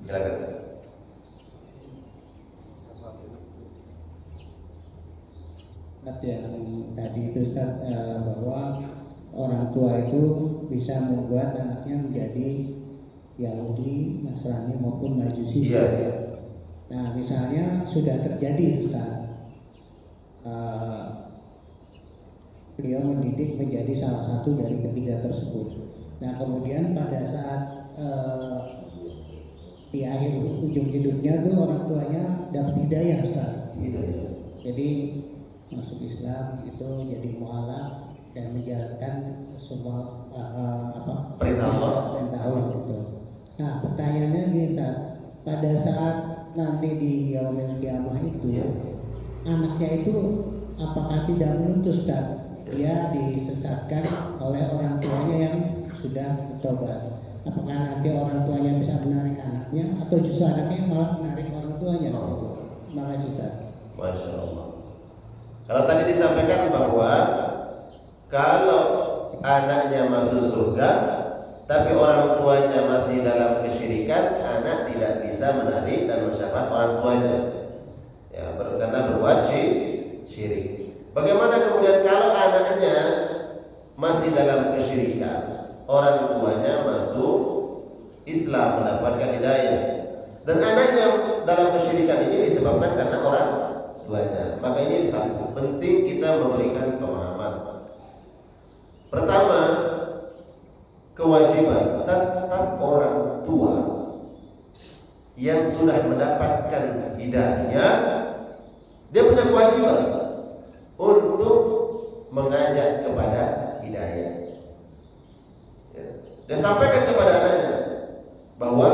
Silakan. Yang tadi itu Ustaz, bahwa orang tua itu bisa membuat anaknya menjadi Yahudi, Nasrani maupun Majusi. Iya. Nah, misalnya sudah terjadi Ustaz, beliau mendidik menjadi salah satu dari ketiga tersebut. Nah, kemudian pada saat di akhir ujung hidupnya tuh orang tuanya dapat hidayah Ustaz. Jadi masuk Islam itu jadi mualaf dan menjalankan semua perintah Allah gitu. Nah, pertanyaannya gini Ustaz, pada saat nanti di yaumil qiyamah itu, anaknya itu apakah tidak menuntut Ustaz? Dia disesatkan oleh orang tuanya yang sudah bertobat. Apakah nanti orang tuanya bisa menarik anaknya atau justru anaknya malah menarik orang tuanya? Terima kasih Ustaz. Masya Allah. Kalau tadi disampaikan bahwa kalau anaknya masuk surga tapi orang tuanya masih dalam kesyirikan, anak tidak bisa menarik dan mensyafaat orang tuanya, ya, karena berbuat syirik. Bagaimana kemudian kalau anaknya masih dalam kesyirikan, orang tuanya masuk Islam, mendapatkan hidayah, dan anaknya dalam kesyirikan ini disebabkan karena orang tuanya, maka ini sangat penting kita memberikan pemahaman. Pertama, kewajiban tetap orang tua yang sudah mendapatkan hidayah, dia punya kewajiban untuk mengajak kepada hidayah. Dia sampaikan kepada anaknya bahwa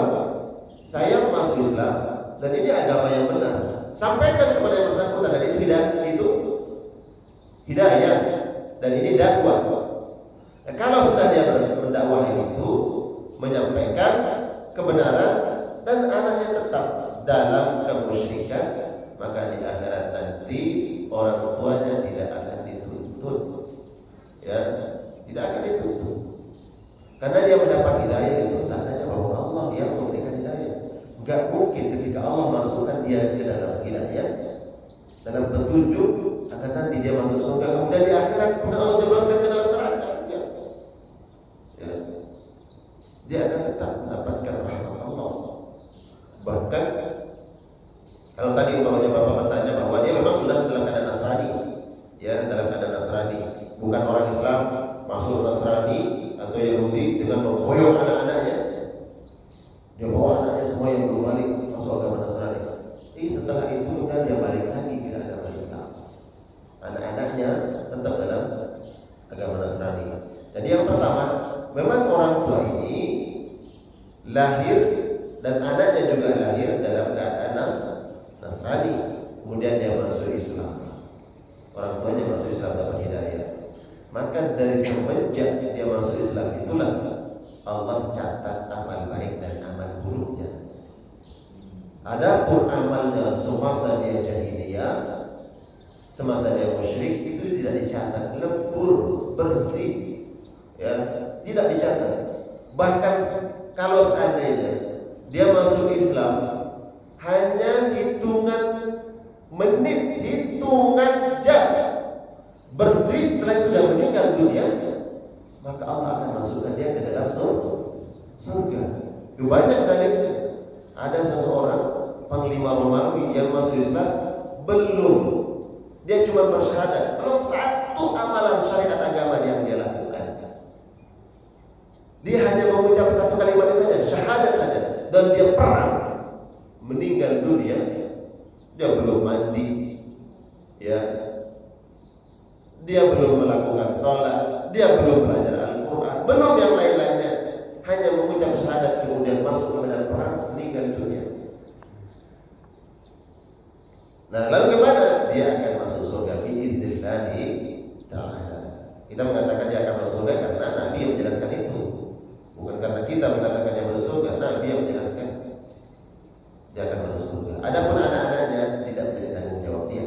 saya masuk Islam dan ini agama yang benar. Sampaikan kepada yang bersangkutan, dan itu hidayah dan ini dakwah. Nah, kalau sudah dia mendakwah itu, menyampaikan kebenaran dan anaknya tetap dalam kemusyrikan, maka di akhirat nanti orang tuanya tidak akan dituntut, ya, tidak akan dituntut, karena dia mendapat hidayah itu tandanya bahwa Allah yang memberikan hidayah. Gak mungkin ketika Allah masukkan dia ke dalam hidayah, dalam petunjuk, akan nanti dia masuk surga, kemudian di akhirat kemudian Allah jebloskan ke dalam neraka, ya. Dia akan tetap mendapatkan rahmat Allah. Bahkan kalau tadi umpamanya Bapak bertanya bahwa dia memang sudah dalam keadaan Nasrani, ya, dalam keadaan Nasrani, bukan orang Islam masuk Nasrani atau Yahudi dengan memboyong anak-anaknya. Dia bawa anaknya semua yang belum balik masuk agama Nasrani. Setelah itu kemudian dia balik lagi ke agama Islam. Anak-anaknya tetap dalam agama Nasrani. Jadi yang pertama, memang orang tua ini lahir dan anaknya juga lahir dalam keadaan Nasrani. Kemudian dia masuk Islam. Orang tuanya masuk Islam dapat hidayah. Maka dari semenjak dia masuk Islam itulah Allah catat amal baik dan amal buruknya. Adapun amalnya semasa dia jahiliyah, semasa dia musyrik, itu tidak dicatat, lebur, bersih, ya, tidak dicatat. Bahkan kalau seandainya dia masuk Islam, hanya hitungan menit, hitungan jam bersih, setelah itu dia meninggal dunia, maka Allah akan masukkan dia ke dalam surga. Banyak dalilnya. Ada seseorang panglima Romawi yang masuk Islam, belum, dia cuma bersyahadat, belum satu amalan syariat agama yang dia lakukan. Dia hanya mengucap satu kalimat itu saja, syahadat saja, dan dia perang, meninggal dunia, dia belum mandi, ya, dia belum melakukan sholat, dia belum belajar Al-Quran, belum yang lain-lainnya. hanya mengucap syahadat kemudian masuk ke medan perang, meninggal dunia. Nah, lalu kemana? Dia akan masuk surga biidznillahi ta'ala. Kita mengatakan dia akan masuk surga karena Nabi yang menjelaskan itu. Bukan karena kita mengatakan dia masuk surga, Nabi yang menjelaskan dia akan masuk surga. Adapun anak-anaknya tidak menjadi tanggung jawab dia.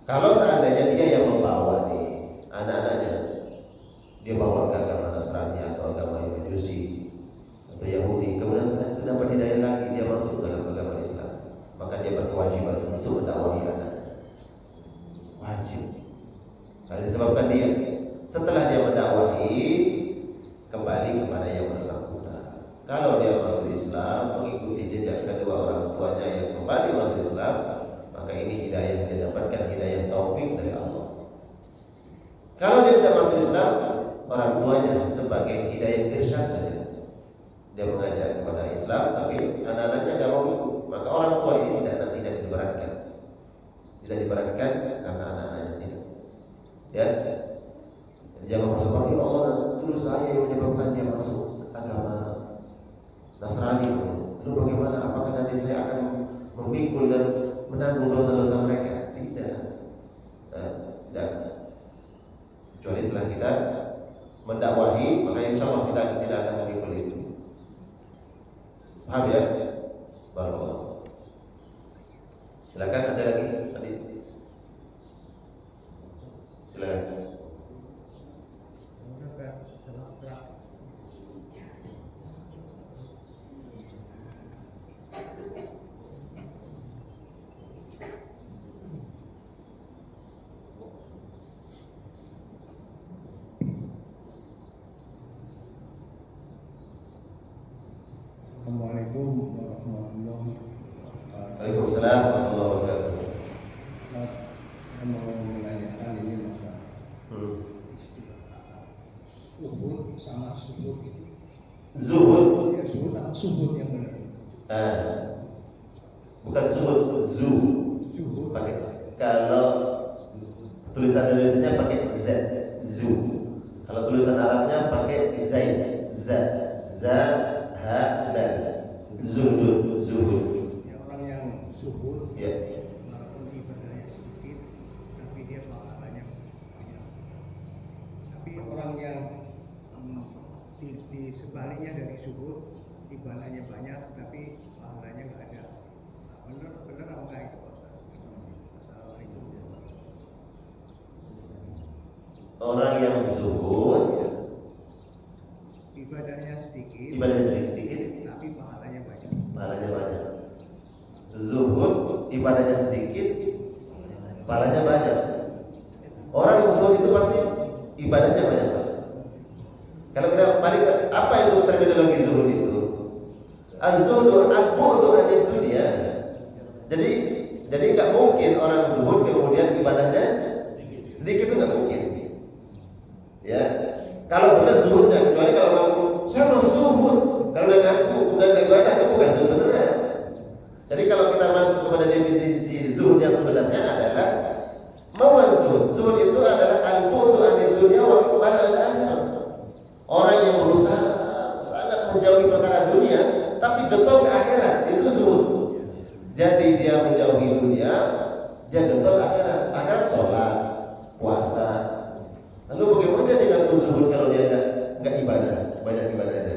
Kalau seandainya dia yang membawa nih anak-anaknya, dia bawa ke agama Nasrani atau agama Majusi atau Yahudi, kemudian dapat hidayah lagi, dia masuk dalam agama Islam, maka dia berkewajiban untuk mendakwahi anaknya. Wajib. Karena disebabkan dia setelah dia mendakwahi kembali kepada yang bersangkutan. Kalau dia masuk Islam, mengikuti jejak kedua orang tuanya yang kembali masuk Islam, maka ini hidayah, dia dapatkan hidayah taufik dari Allah. Kalau dia tidak masuk Islam, orang tuanya sebagai hidayah irsyad saja. Dia mengajak kepada Islam, tapi anak-anaknya tidak mau ikut. Maka orang tua ini tidak diberatkan. Tidak diberatkan karena anak-anaknya tidak. Ya, jangan bersyukur, ya Allah, dulu saya yang menyebabkan dia masuk agama Nasrani. Lalu bagaimana? Apakah nanti saya akan memikul dan menanggung dosa-dosa mereka? Tidak. Tidak. Kecuali setelah kita mendakwahi, maka insya Allah kita tidak akan memikul itu. Paham ya? Barakallahu. Silakan, ada lagi tadi. Silakan. Assalamualaikum warahmatullahi wabarakatuh. Waalaikumsalam warahmatullahi wabarakatuh. Saya mau menanyakan ini masalah suhud sama suhud itu. Zuhud. Ya, suhud atau suhud yang benar? Bukan zuhud, Suhud. pakai. Kalau tulisannya pakai z, zu. Kalau tulisan Arabnya pakai zain, za, ha, dal. Zuhud. Ya, orang yang suhud, Ya. walaupun ibadahnya sedikit, tapi dia pahalanya banyak. Tapi orang yang di sebaliknya dari suhud, ibadahnya banyak, tapi pahalanya nggak ada. Nah, benar apa enggak itu, Pak Ustaz? Assalamualaikum. Orang yang zuhud, Ibadahnya sedikit, tapi pahalanya banyak. pahalanya banyak. Zuhud, ibadahnya sedikit, pahalanya banyak. Orang zuhud itu pasti ibadahnya banyak. Kalau kita balik, apa itu terminologi zuhud itu? Az-zuhdu al-bu'du anid dunya. Jadi nggak mungkin orang zuhud kemudian ibadahnya sedikit, itu nggak mungkin. Ya, kalau benar zuhudnya, kecuali kalau kamu saya mau zuhud, kalau udah ngaku udah nggak ibadah, itu bukan zuhud beneran. Jadi kalau kita masuk kepada definisi zuhud yang sebenarnya adalah mawazun. Zuhud itu adalah al-bu'du anid dunya wa iqbal al-akhirah. Orang yang berusaha sangat menjauhi perkara dunia, tapi getol ke akhirat, itu zuhud. Jadi dia menjauhi dunia, dia getol akhirat. Akhirat sholat, puasa. Lalu bagaimana dia ngaku zuhud kalau dia nggak ibadah, banyak ibadahnya?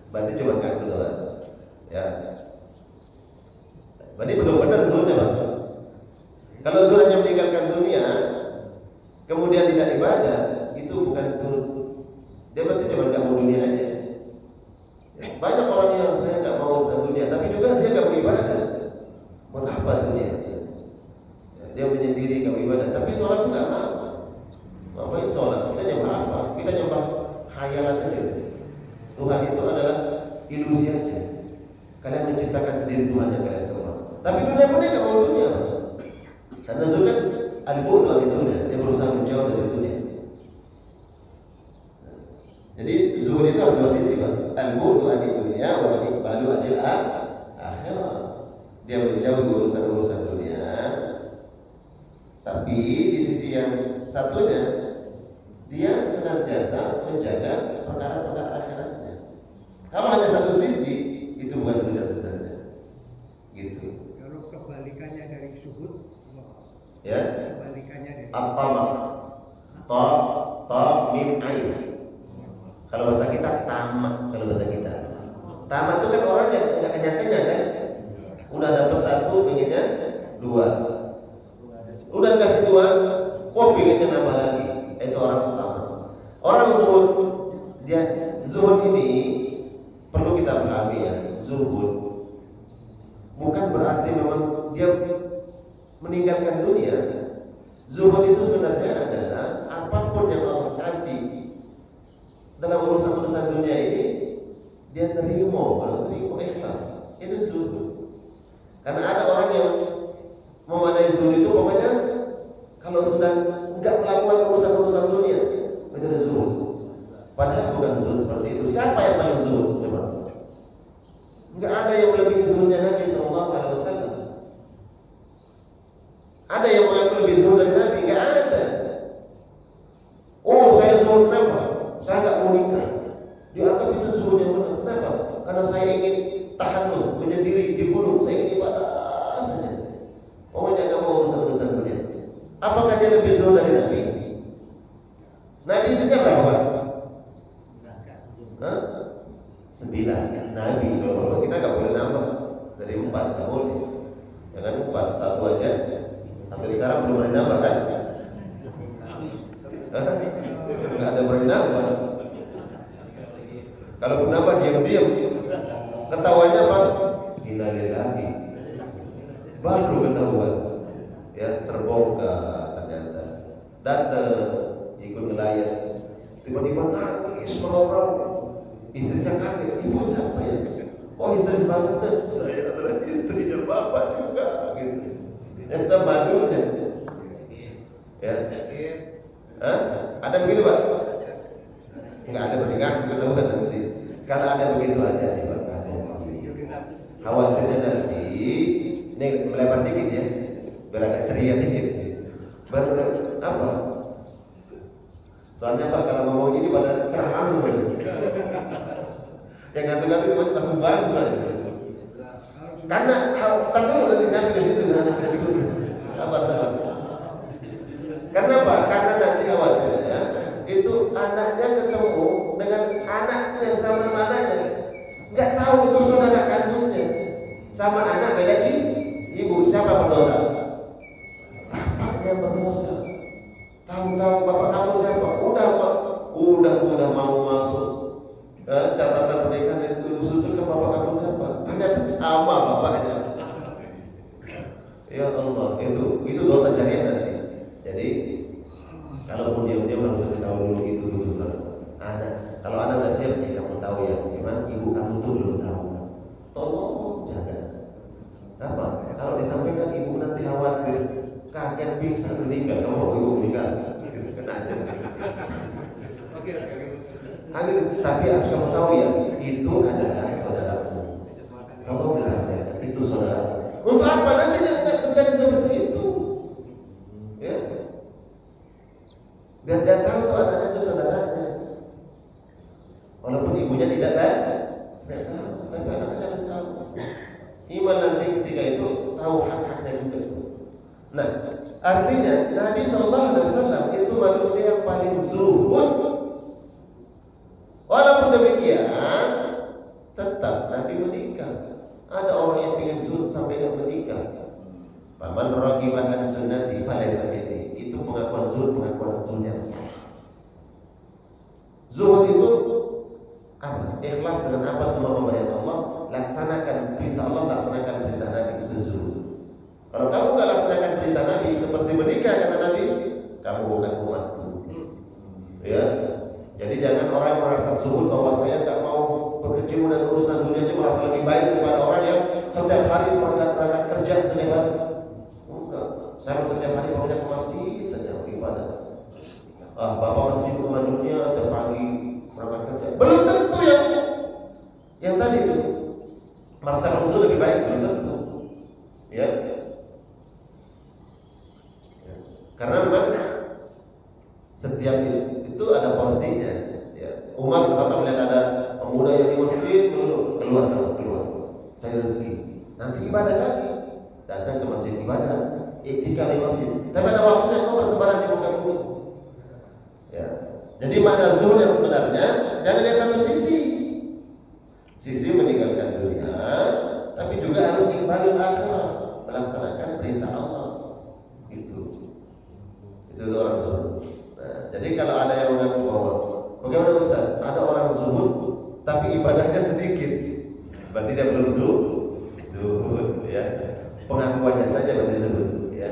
Berarti cuma ngaku doang. Ya. Berarti benar-benar zuhudnya, Pak. Kalau zuhud hanya meninggalkan dunia, kemudian tidak ibadah, itu bukan zuhud. Dia berarti cuma nggak mau dunia aja. Banyak orang yang saya nggak mau urusan dunia, tapi juga dia nggak mau ibadah. Buat apa dunia? Dia menyendiri nggak mau ibadah, tapi sholat nggak mau. Ngapain sholat? Kita nyembah apa? Kita nyembah khayalan aja. Tuhan itu adalah ilusi aja. Kalian menciptakan sendiri Tuhannya kalian semua. Tapi dunia pun dia nggak mau dunia. Karena zuhud kan al-bu'du anid dunya, dia berusaha menjauh dari dunia. Jadi zuhud itu ada dua sisi, Pak. Al-bu'du anid dunya wa iqbalu anil akhirah. Dia menjauhi urusan-urusan dunia. Tapi di sisi yang satunya dia senantiasa menjaga perkara-perkara akhirat. Kalau hanya satu sisi, itu bukan zuhud sebenarnya. Gitu. Kalau kebalikannya dari zuhud, Ya. kebalikannya dari At-tama. Ta mim ain. Kalau bahasa kita tamak, kalau bahasa kita. Tamak itu kan orang yang enggak kenyang-kenyang kan? Udah dapat satu, pengennya dua. Udah kasih dua, pengennya nambah lagi. Itu orang pertama. Orang zuhud, dia zuhud ini perlu kita pahami ya. Zuhud bukan berarti memang dia meninggalkan dunia. Zuhud itu sebenarnya adalah apapun yang Allah kasih dalam urusan-urusan dunia ini, dia terima, kalau terima ikhlas. Itu zuhud. Karena ada orang yang memadai zuhud itu pokoknya kalau sudah enggak melakukan urusan-urusan dunia, itu ada zuhud. Padahal bukan zuhud seperti itu. Siapa yang paling zuhud? Coba. Enggak ada yang melebihi zuhudnya Nabi SAW. Ada yang mengaku lebih zuhud dari Nabi? Enggak ada. Oh, saya zuhud kenapa? Saya enggak mau nikah. Dianggap itu zuhud yang benar. Kenapa? Karena saya ingin tahanus, menyendiri di gunung. Saya ingin ibadah saja. Pokoknya enggak mau urusan-urusan dunia. Apakah dia lebih zuhud dari Nabi? Nabi istrinya berapa? Hah? 9. Nabi. Kalau kita enggak boleh nambah dari 4, enggak boleh. Jangan 4, 1 aja. Sampai sekarang belum boleh nambah kan? Enggak ada boleh nambah. Kalau pun nambah diam-diam. Ketawanya pas innalillahi. Baru ketahuan. Ya, terbongkar ternyata. Datang ikut ngelayat. Tiba-tiba nangis melorong. Istrinya kaget. Ibu siapa ya? Oh, istri sebangsa. Saya adalah istrinya bapak juga. Gitu. Itu madunya. Ya. Hah? Ada begitu Pak? Enggak ada pernikahan ketemu kan nanti. Kalau ada begitu aja ya Pak. Khawatirnya nanti ini melebar dikit ya, biar agak ceria dikit. Apa? Soalnya Pak kalau ngomong ini pada cerah langsung. Yang gantung-gantung cuma langsung bangun. Karena tentu nanti nyampe ke situ. Sabar. Karena apa? Karena nanti khawatirnya itu anaknya ketemu dengan anaknya sama anaknya, nggak tahu itu saudara kandungnya, sama anak beda ibu. Siapa berdosa? Bapaknya berdosa. Tahu-tahu bapak kamu siapa? Udah mau masuk catatan pernikahan itu susul ke bapak kamu siapa? Ternyata sama bapaknya. Ya Allah, itu dosa jariah nanti. Jadi kalau diam-diam harus kasih tahu dulu itu dulu anak. Kalau anak udah siap nih, kamu tahu ya, memang ibu kamu tuh belum tahu. Tolong jaga. Apa? Kalau disampaikan ibu nanti khawatir, kakek pingsan meninggal, kamu mau ibu meninggal, gitu kan aja. Oke. Tapi harus kamu tahu ya, itu adalah saudaramu. Tolong dirahasiakan, itu saudaramu. Untuk apa nanti jangan terjadi seperti itu? Ya. Biar dia tahu tuh anaknya itu saudaranya. Walaupun ibunya tidak tahu, tapi anaknya harus tahu. Iman nanti ketika itu tahu hak-haknya juga itu. Nah, artinya Nabi SAW itu manusia yang paling zuhud. Walaupun demikian, tetap Nabi menikah. Ada orang yang ingin zuhud sampai tidak menikah. Faman ragiba an sunnati falaysa minni. Itu pengakuan zuhud yang salah. Zuhud itu apa? Ikhlas dengan apa semua pemberian Allah, laksanakan perintah Allah, laksanakan perintah Nabi, itu zuhud. Kalau kamu enggak laksanakan perintah Nabi seperti menikah kata Nabi, kamu bukan umatku. Ya. Jadi jangan orang merasa zuhud bahwa saya enggak mau berkecimpung dan urusan dunia ini, merasa lebih baik daripada orang yang setiap hari berangkat kerja setiap hari. Enggak. Saya setiap hari pokoknya ke masjid saja ibadah. Bapak masih ke dunia tiap pagi berangkat kerja. Belum tentu yang tadi itu merasa zuhud lebih baik, belum tentu. Ya. Karena memang setiap itu ada porsinya. Ya. Umar kata melihat ada pemuda yang di masjid datang ke masjid ibadah, iktikaf di masjid. Tapi ada waktunya kau bertebaran di muka bumi. Ya. Jadi makna zuhud yang sebenarnya jangan lihat satu sisi meninggalkan dunia, tapi juga harus iqbalul akhirat, melaksanakan perintah Allah. Itu orang zuhud. Nah, jadi kalau ada yang mengaku bahwa bagaimana Ustaz? Ada orang zuhud tapi ibadahnya sedikit, berarti dia belum zuhud, ya. Pengakuannya saja berarti zuhud, ya.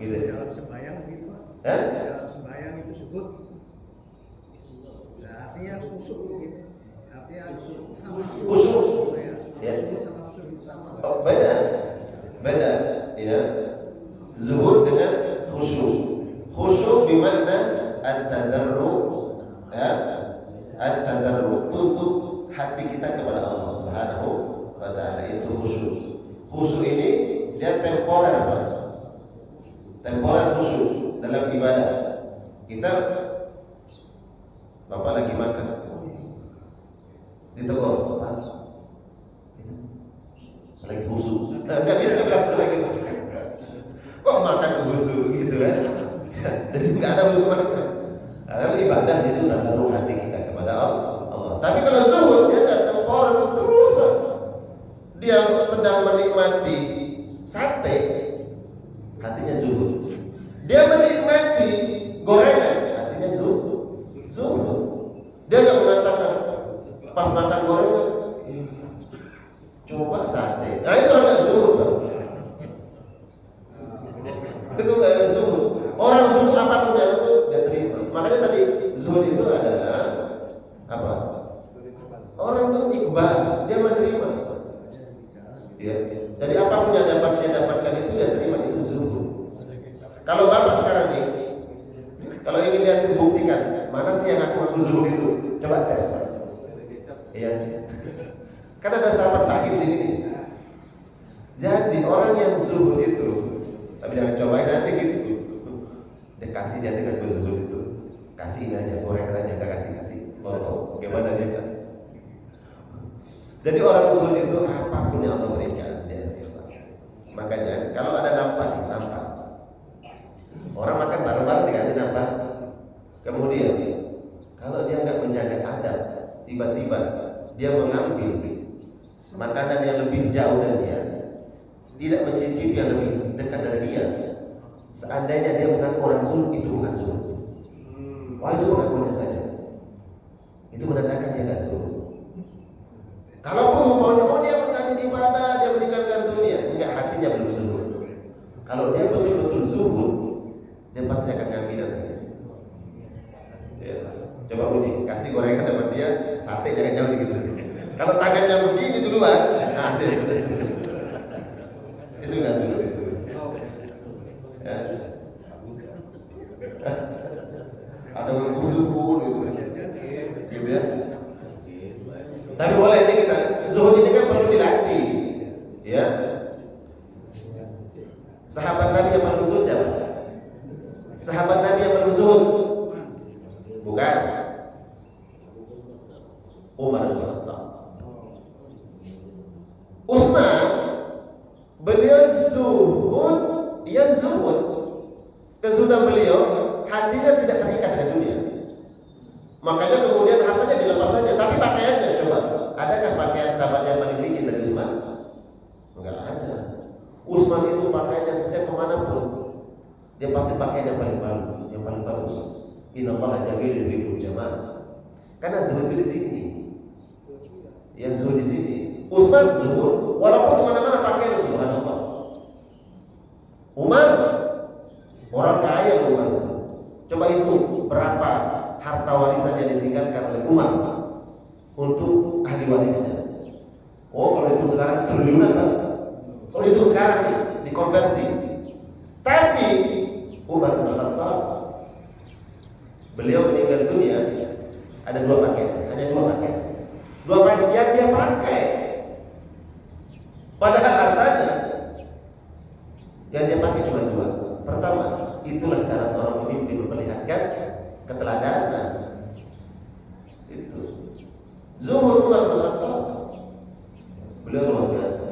Gitu. Dalam sembahyang begitu. Dalam sembahyang itu zuhud. Nah, artinya khusyuk gitu. Artinya sama khusyuk. Ya. Sama. Oh, beda, ya. Zuhud dengan khusyuk. Khusyuk bermakna at-tadarru, ya. At-tadarru, tunduk hati kita kepada Allah Subhanahu wa taala, itu khusyuk. Khusyuk ini dia temporer, Pak. Temporer khusyuk dalam ibadah. Kita Bapak lagi makan. Ditegur, Pak. Lagi khusyuk. Enggak bisa bilang lagi. Kok makan khusyuk gitu kan? Jadi enggak ada khusyuk makan. Karena ibadah itu taruh hati kita kepada Allah. Tapi kalau zuhud dia enggak temporer terus, Pak. Dia sedang menikmati sate, hatinya zuhud. Dia menikmati gorengan, hatinya zuhud. Dia enggak mengatakan pas makan gorengan, coba sate. Nah itu enggak zuhud, Pak. Itu enggak zuhud. Orang zuhud apapun yang itu dia terima. Makanya tadi zuhud itu adalah apa? Orang itu iqbal, dia menerima. Ya. Jadi apapun yang dapat dia dapatkan itu dia terima, itu zuhud. Kalau Bapak sekarang nih, kalau ingin lihat buktikan mana sih yang aku zuhud itu, coba tes. Iya. Kan ada sarapan pagi di sini nih. Jadi orang yang zuhud itu, tapi jangan cobain nanti gitu. Dia kasih dia dengan zuhud itu, kasih ini aja, gorengan aja, nggak kasih. Foto, gimana dia kan? Jadi orang zuhud itu apapun yang Allah berikan dia ikhlas. Makanya kalau ada nampak. Orang makan bareng-bareng dikasih nampak. Kemudian kalau dia nggak menjaga adab, tiba-tiba dia mengambil makanan yang lebih jauh dari dia, tidak mencicipi yang lebih dekat dari dia. Seandainya dia mengaku orang zuhud, itu bukan zuhud. Wah, itu pengakuannya saja. Itu menandakan dia nggak zuhud. Kalaupun umpamanya dia menjadi ibadah, dia meninggalkan dunia, enggak, hatinya belum zuhud. Kalau dia betul-betul zuhud, dia pasti akan ngambil datanya. Ya. Coba uji, kasih gorengan depan dia, sate jangan jauh gitu. Kalau tangannya begini duluan, nah itu nggak zuhud. Ya. Ada yang zuhud gitu ya. Tapi boleh ini kita zuhud ini kan perlu dilatih, ya. Sahabat Nabi yang paling zuhud siapa? Sahabat Nabi yang paling zuhud bukan Umar bin Khattab. Utsman beliau zuhud, dia zuhud. Kezuhudan beliau hatinya tidak terikat dengan dunia. Makanya kemudian hartanya dilepas saja, tapi pakaiannya coba, adakah pakaian sahabat yang paling licin dari Utsman? Enggak ada. Utsman itu pakaiannya setiap kemanapun dia pasti pakaian yang paling bagus. Innallaha jamilun yuhibbul jamal. Karena zuhud di sini. Yang zuhud di sini. Utsman zuhud, walaupun kemana-mana pakaian subhanallah. Umar orang kaya Umar. Coba itu berapa harta warisan yang ditinggalkan oleh Umar untuk ahli warisnya. Oh, kalau itu sekarang triliunan, Pak. Kalau itu sekarang nih dikonversi. Tapi Umar bin Khattab beliau meninggal dunia ada hanya dua paket yang dia pakai. Padahal hartanya yang dia pakai cuma dua. Pertama, itulah cara seorang pemimpin memperlihatkan keteladanan. Itu zuhud Umar bin Khattab, beliau luar biasa.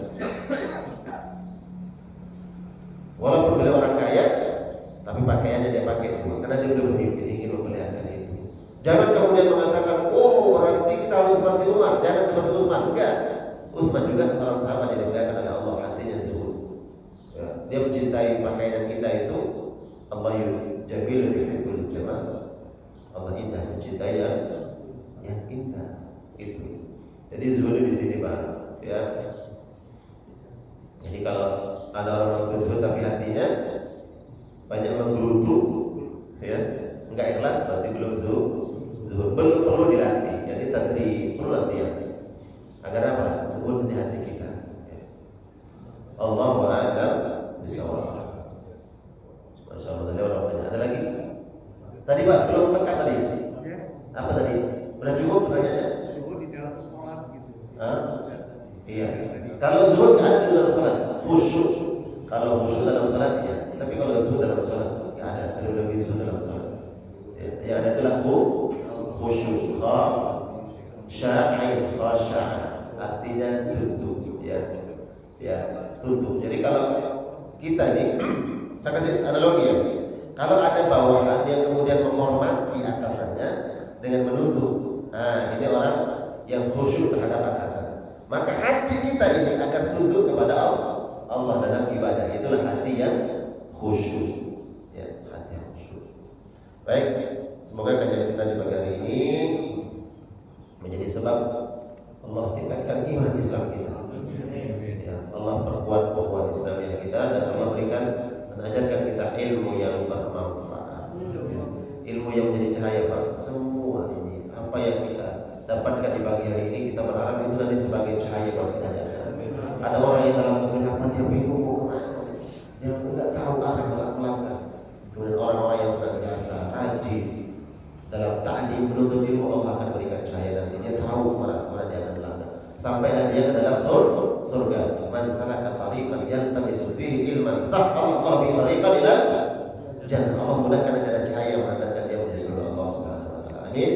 pakaiannya dia pakai dua, karena dia udah bermimpi ingin memperlihatkan itu. Jangan kemudian mengatakan, oh berarti kita harus seperti Umar, jangan seperti Utsman. Enggak, Utsman juga orang sahabat yang dimuliakan oleh Allah, hatinya zuhud. Ya, dia mencintai pakaian kita itu. Allah jamil yuhibbul jamal. Allah indah mencintai yang indah itu. Jadi zuhud di sini Pak, ya. Jadi kalau ada orang zuhud tapi hatinya banyak menggerutu, ya, enggak ikhlas, berarti belum zuhud. Perlu dilatih. Jadi tadri perlu latihan. Agar apa? Zuhud di hati kita. Ya. Allahu a'lam bishawab. Masyaallah, ada orang tanya. Ada lagi? Tadi Pak belum lengkap tadi. Apa tadi? Udah cukup pertanyaannya? Zuhud di dalam sholat gitu. Iya. Kalau zuhud nggak ada di dalam sholat, khusyuk. Kalau khusyuk dalam sholat ya. Tapi kalau zuhud dalam sholat nggak ada. Kalau udah zuhud dalam sholat, ya ada itulah khusyuk. Sya'in, khasya', artinya tunduk, ya, tunduk. Jadi kalau kita nih, saya kasih analogi ya. Kalau ada bawahan yang kemudian menghormati atasannya dengan menunduk, nah ini orang yang khusyuk terhadap atasan. Maka hati kita ini akan tunduk kepada Allah dalam ibadah. Itulah hati yang khusyuk. Ya, hati yang khusyuk. Baik, semoga kajian kita di pagi hari ini menjadi sebab Allah tingkatkan iman Islam kita. Ya, Allah perkuat ukhuwah Islamiyah kita dan Allah berikan mengajarkan kita ilmu yang bermanfaat. Ya, ilmu yang menjadi cahaya Pak. Semua ini apa yang kita dapatkan di pagi hari ini kita berharap itu nanti sebagai cahaya bagi kita. Ada orang yang dalam kegelapan dia bingung mau kemana, dia nggak tahu arah melangkah. Kemudian orang-orang yang senantiasa rajin dalam ta'lim menuntut ilmu, Allah akan berikan cahaya dan dia tahu kemana dia akan melangkah. Sampailah dia ke dalam surga. Man salaka tariqan yaltamisu fihi ilman sahhalallahu bihi tariqan ila jannah. Allah mudahkan jalan cahaya mengantarkan dia menuju surga Allah Subhanahu wa taala. Amin.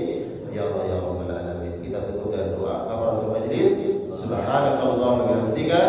Ya Allah ya Rabbal alamin. Kita tutup dengan doa kafaratul majlis. Subhanakallahumma wa bihamdika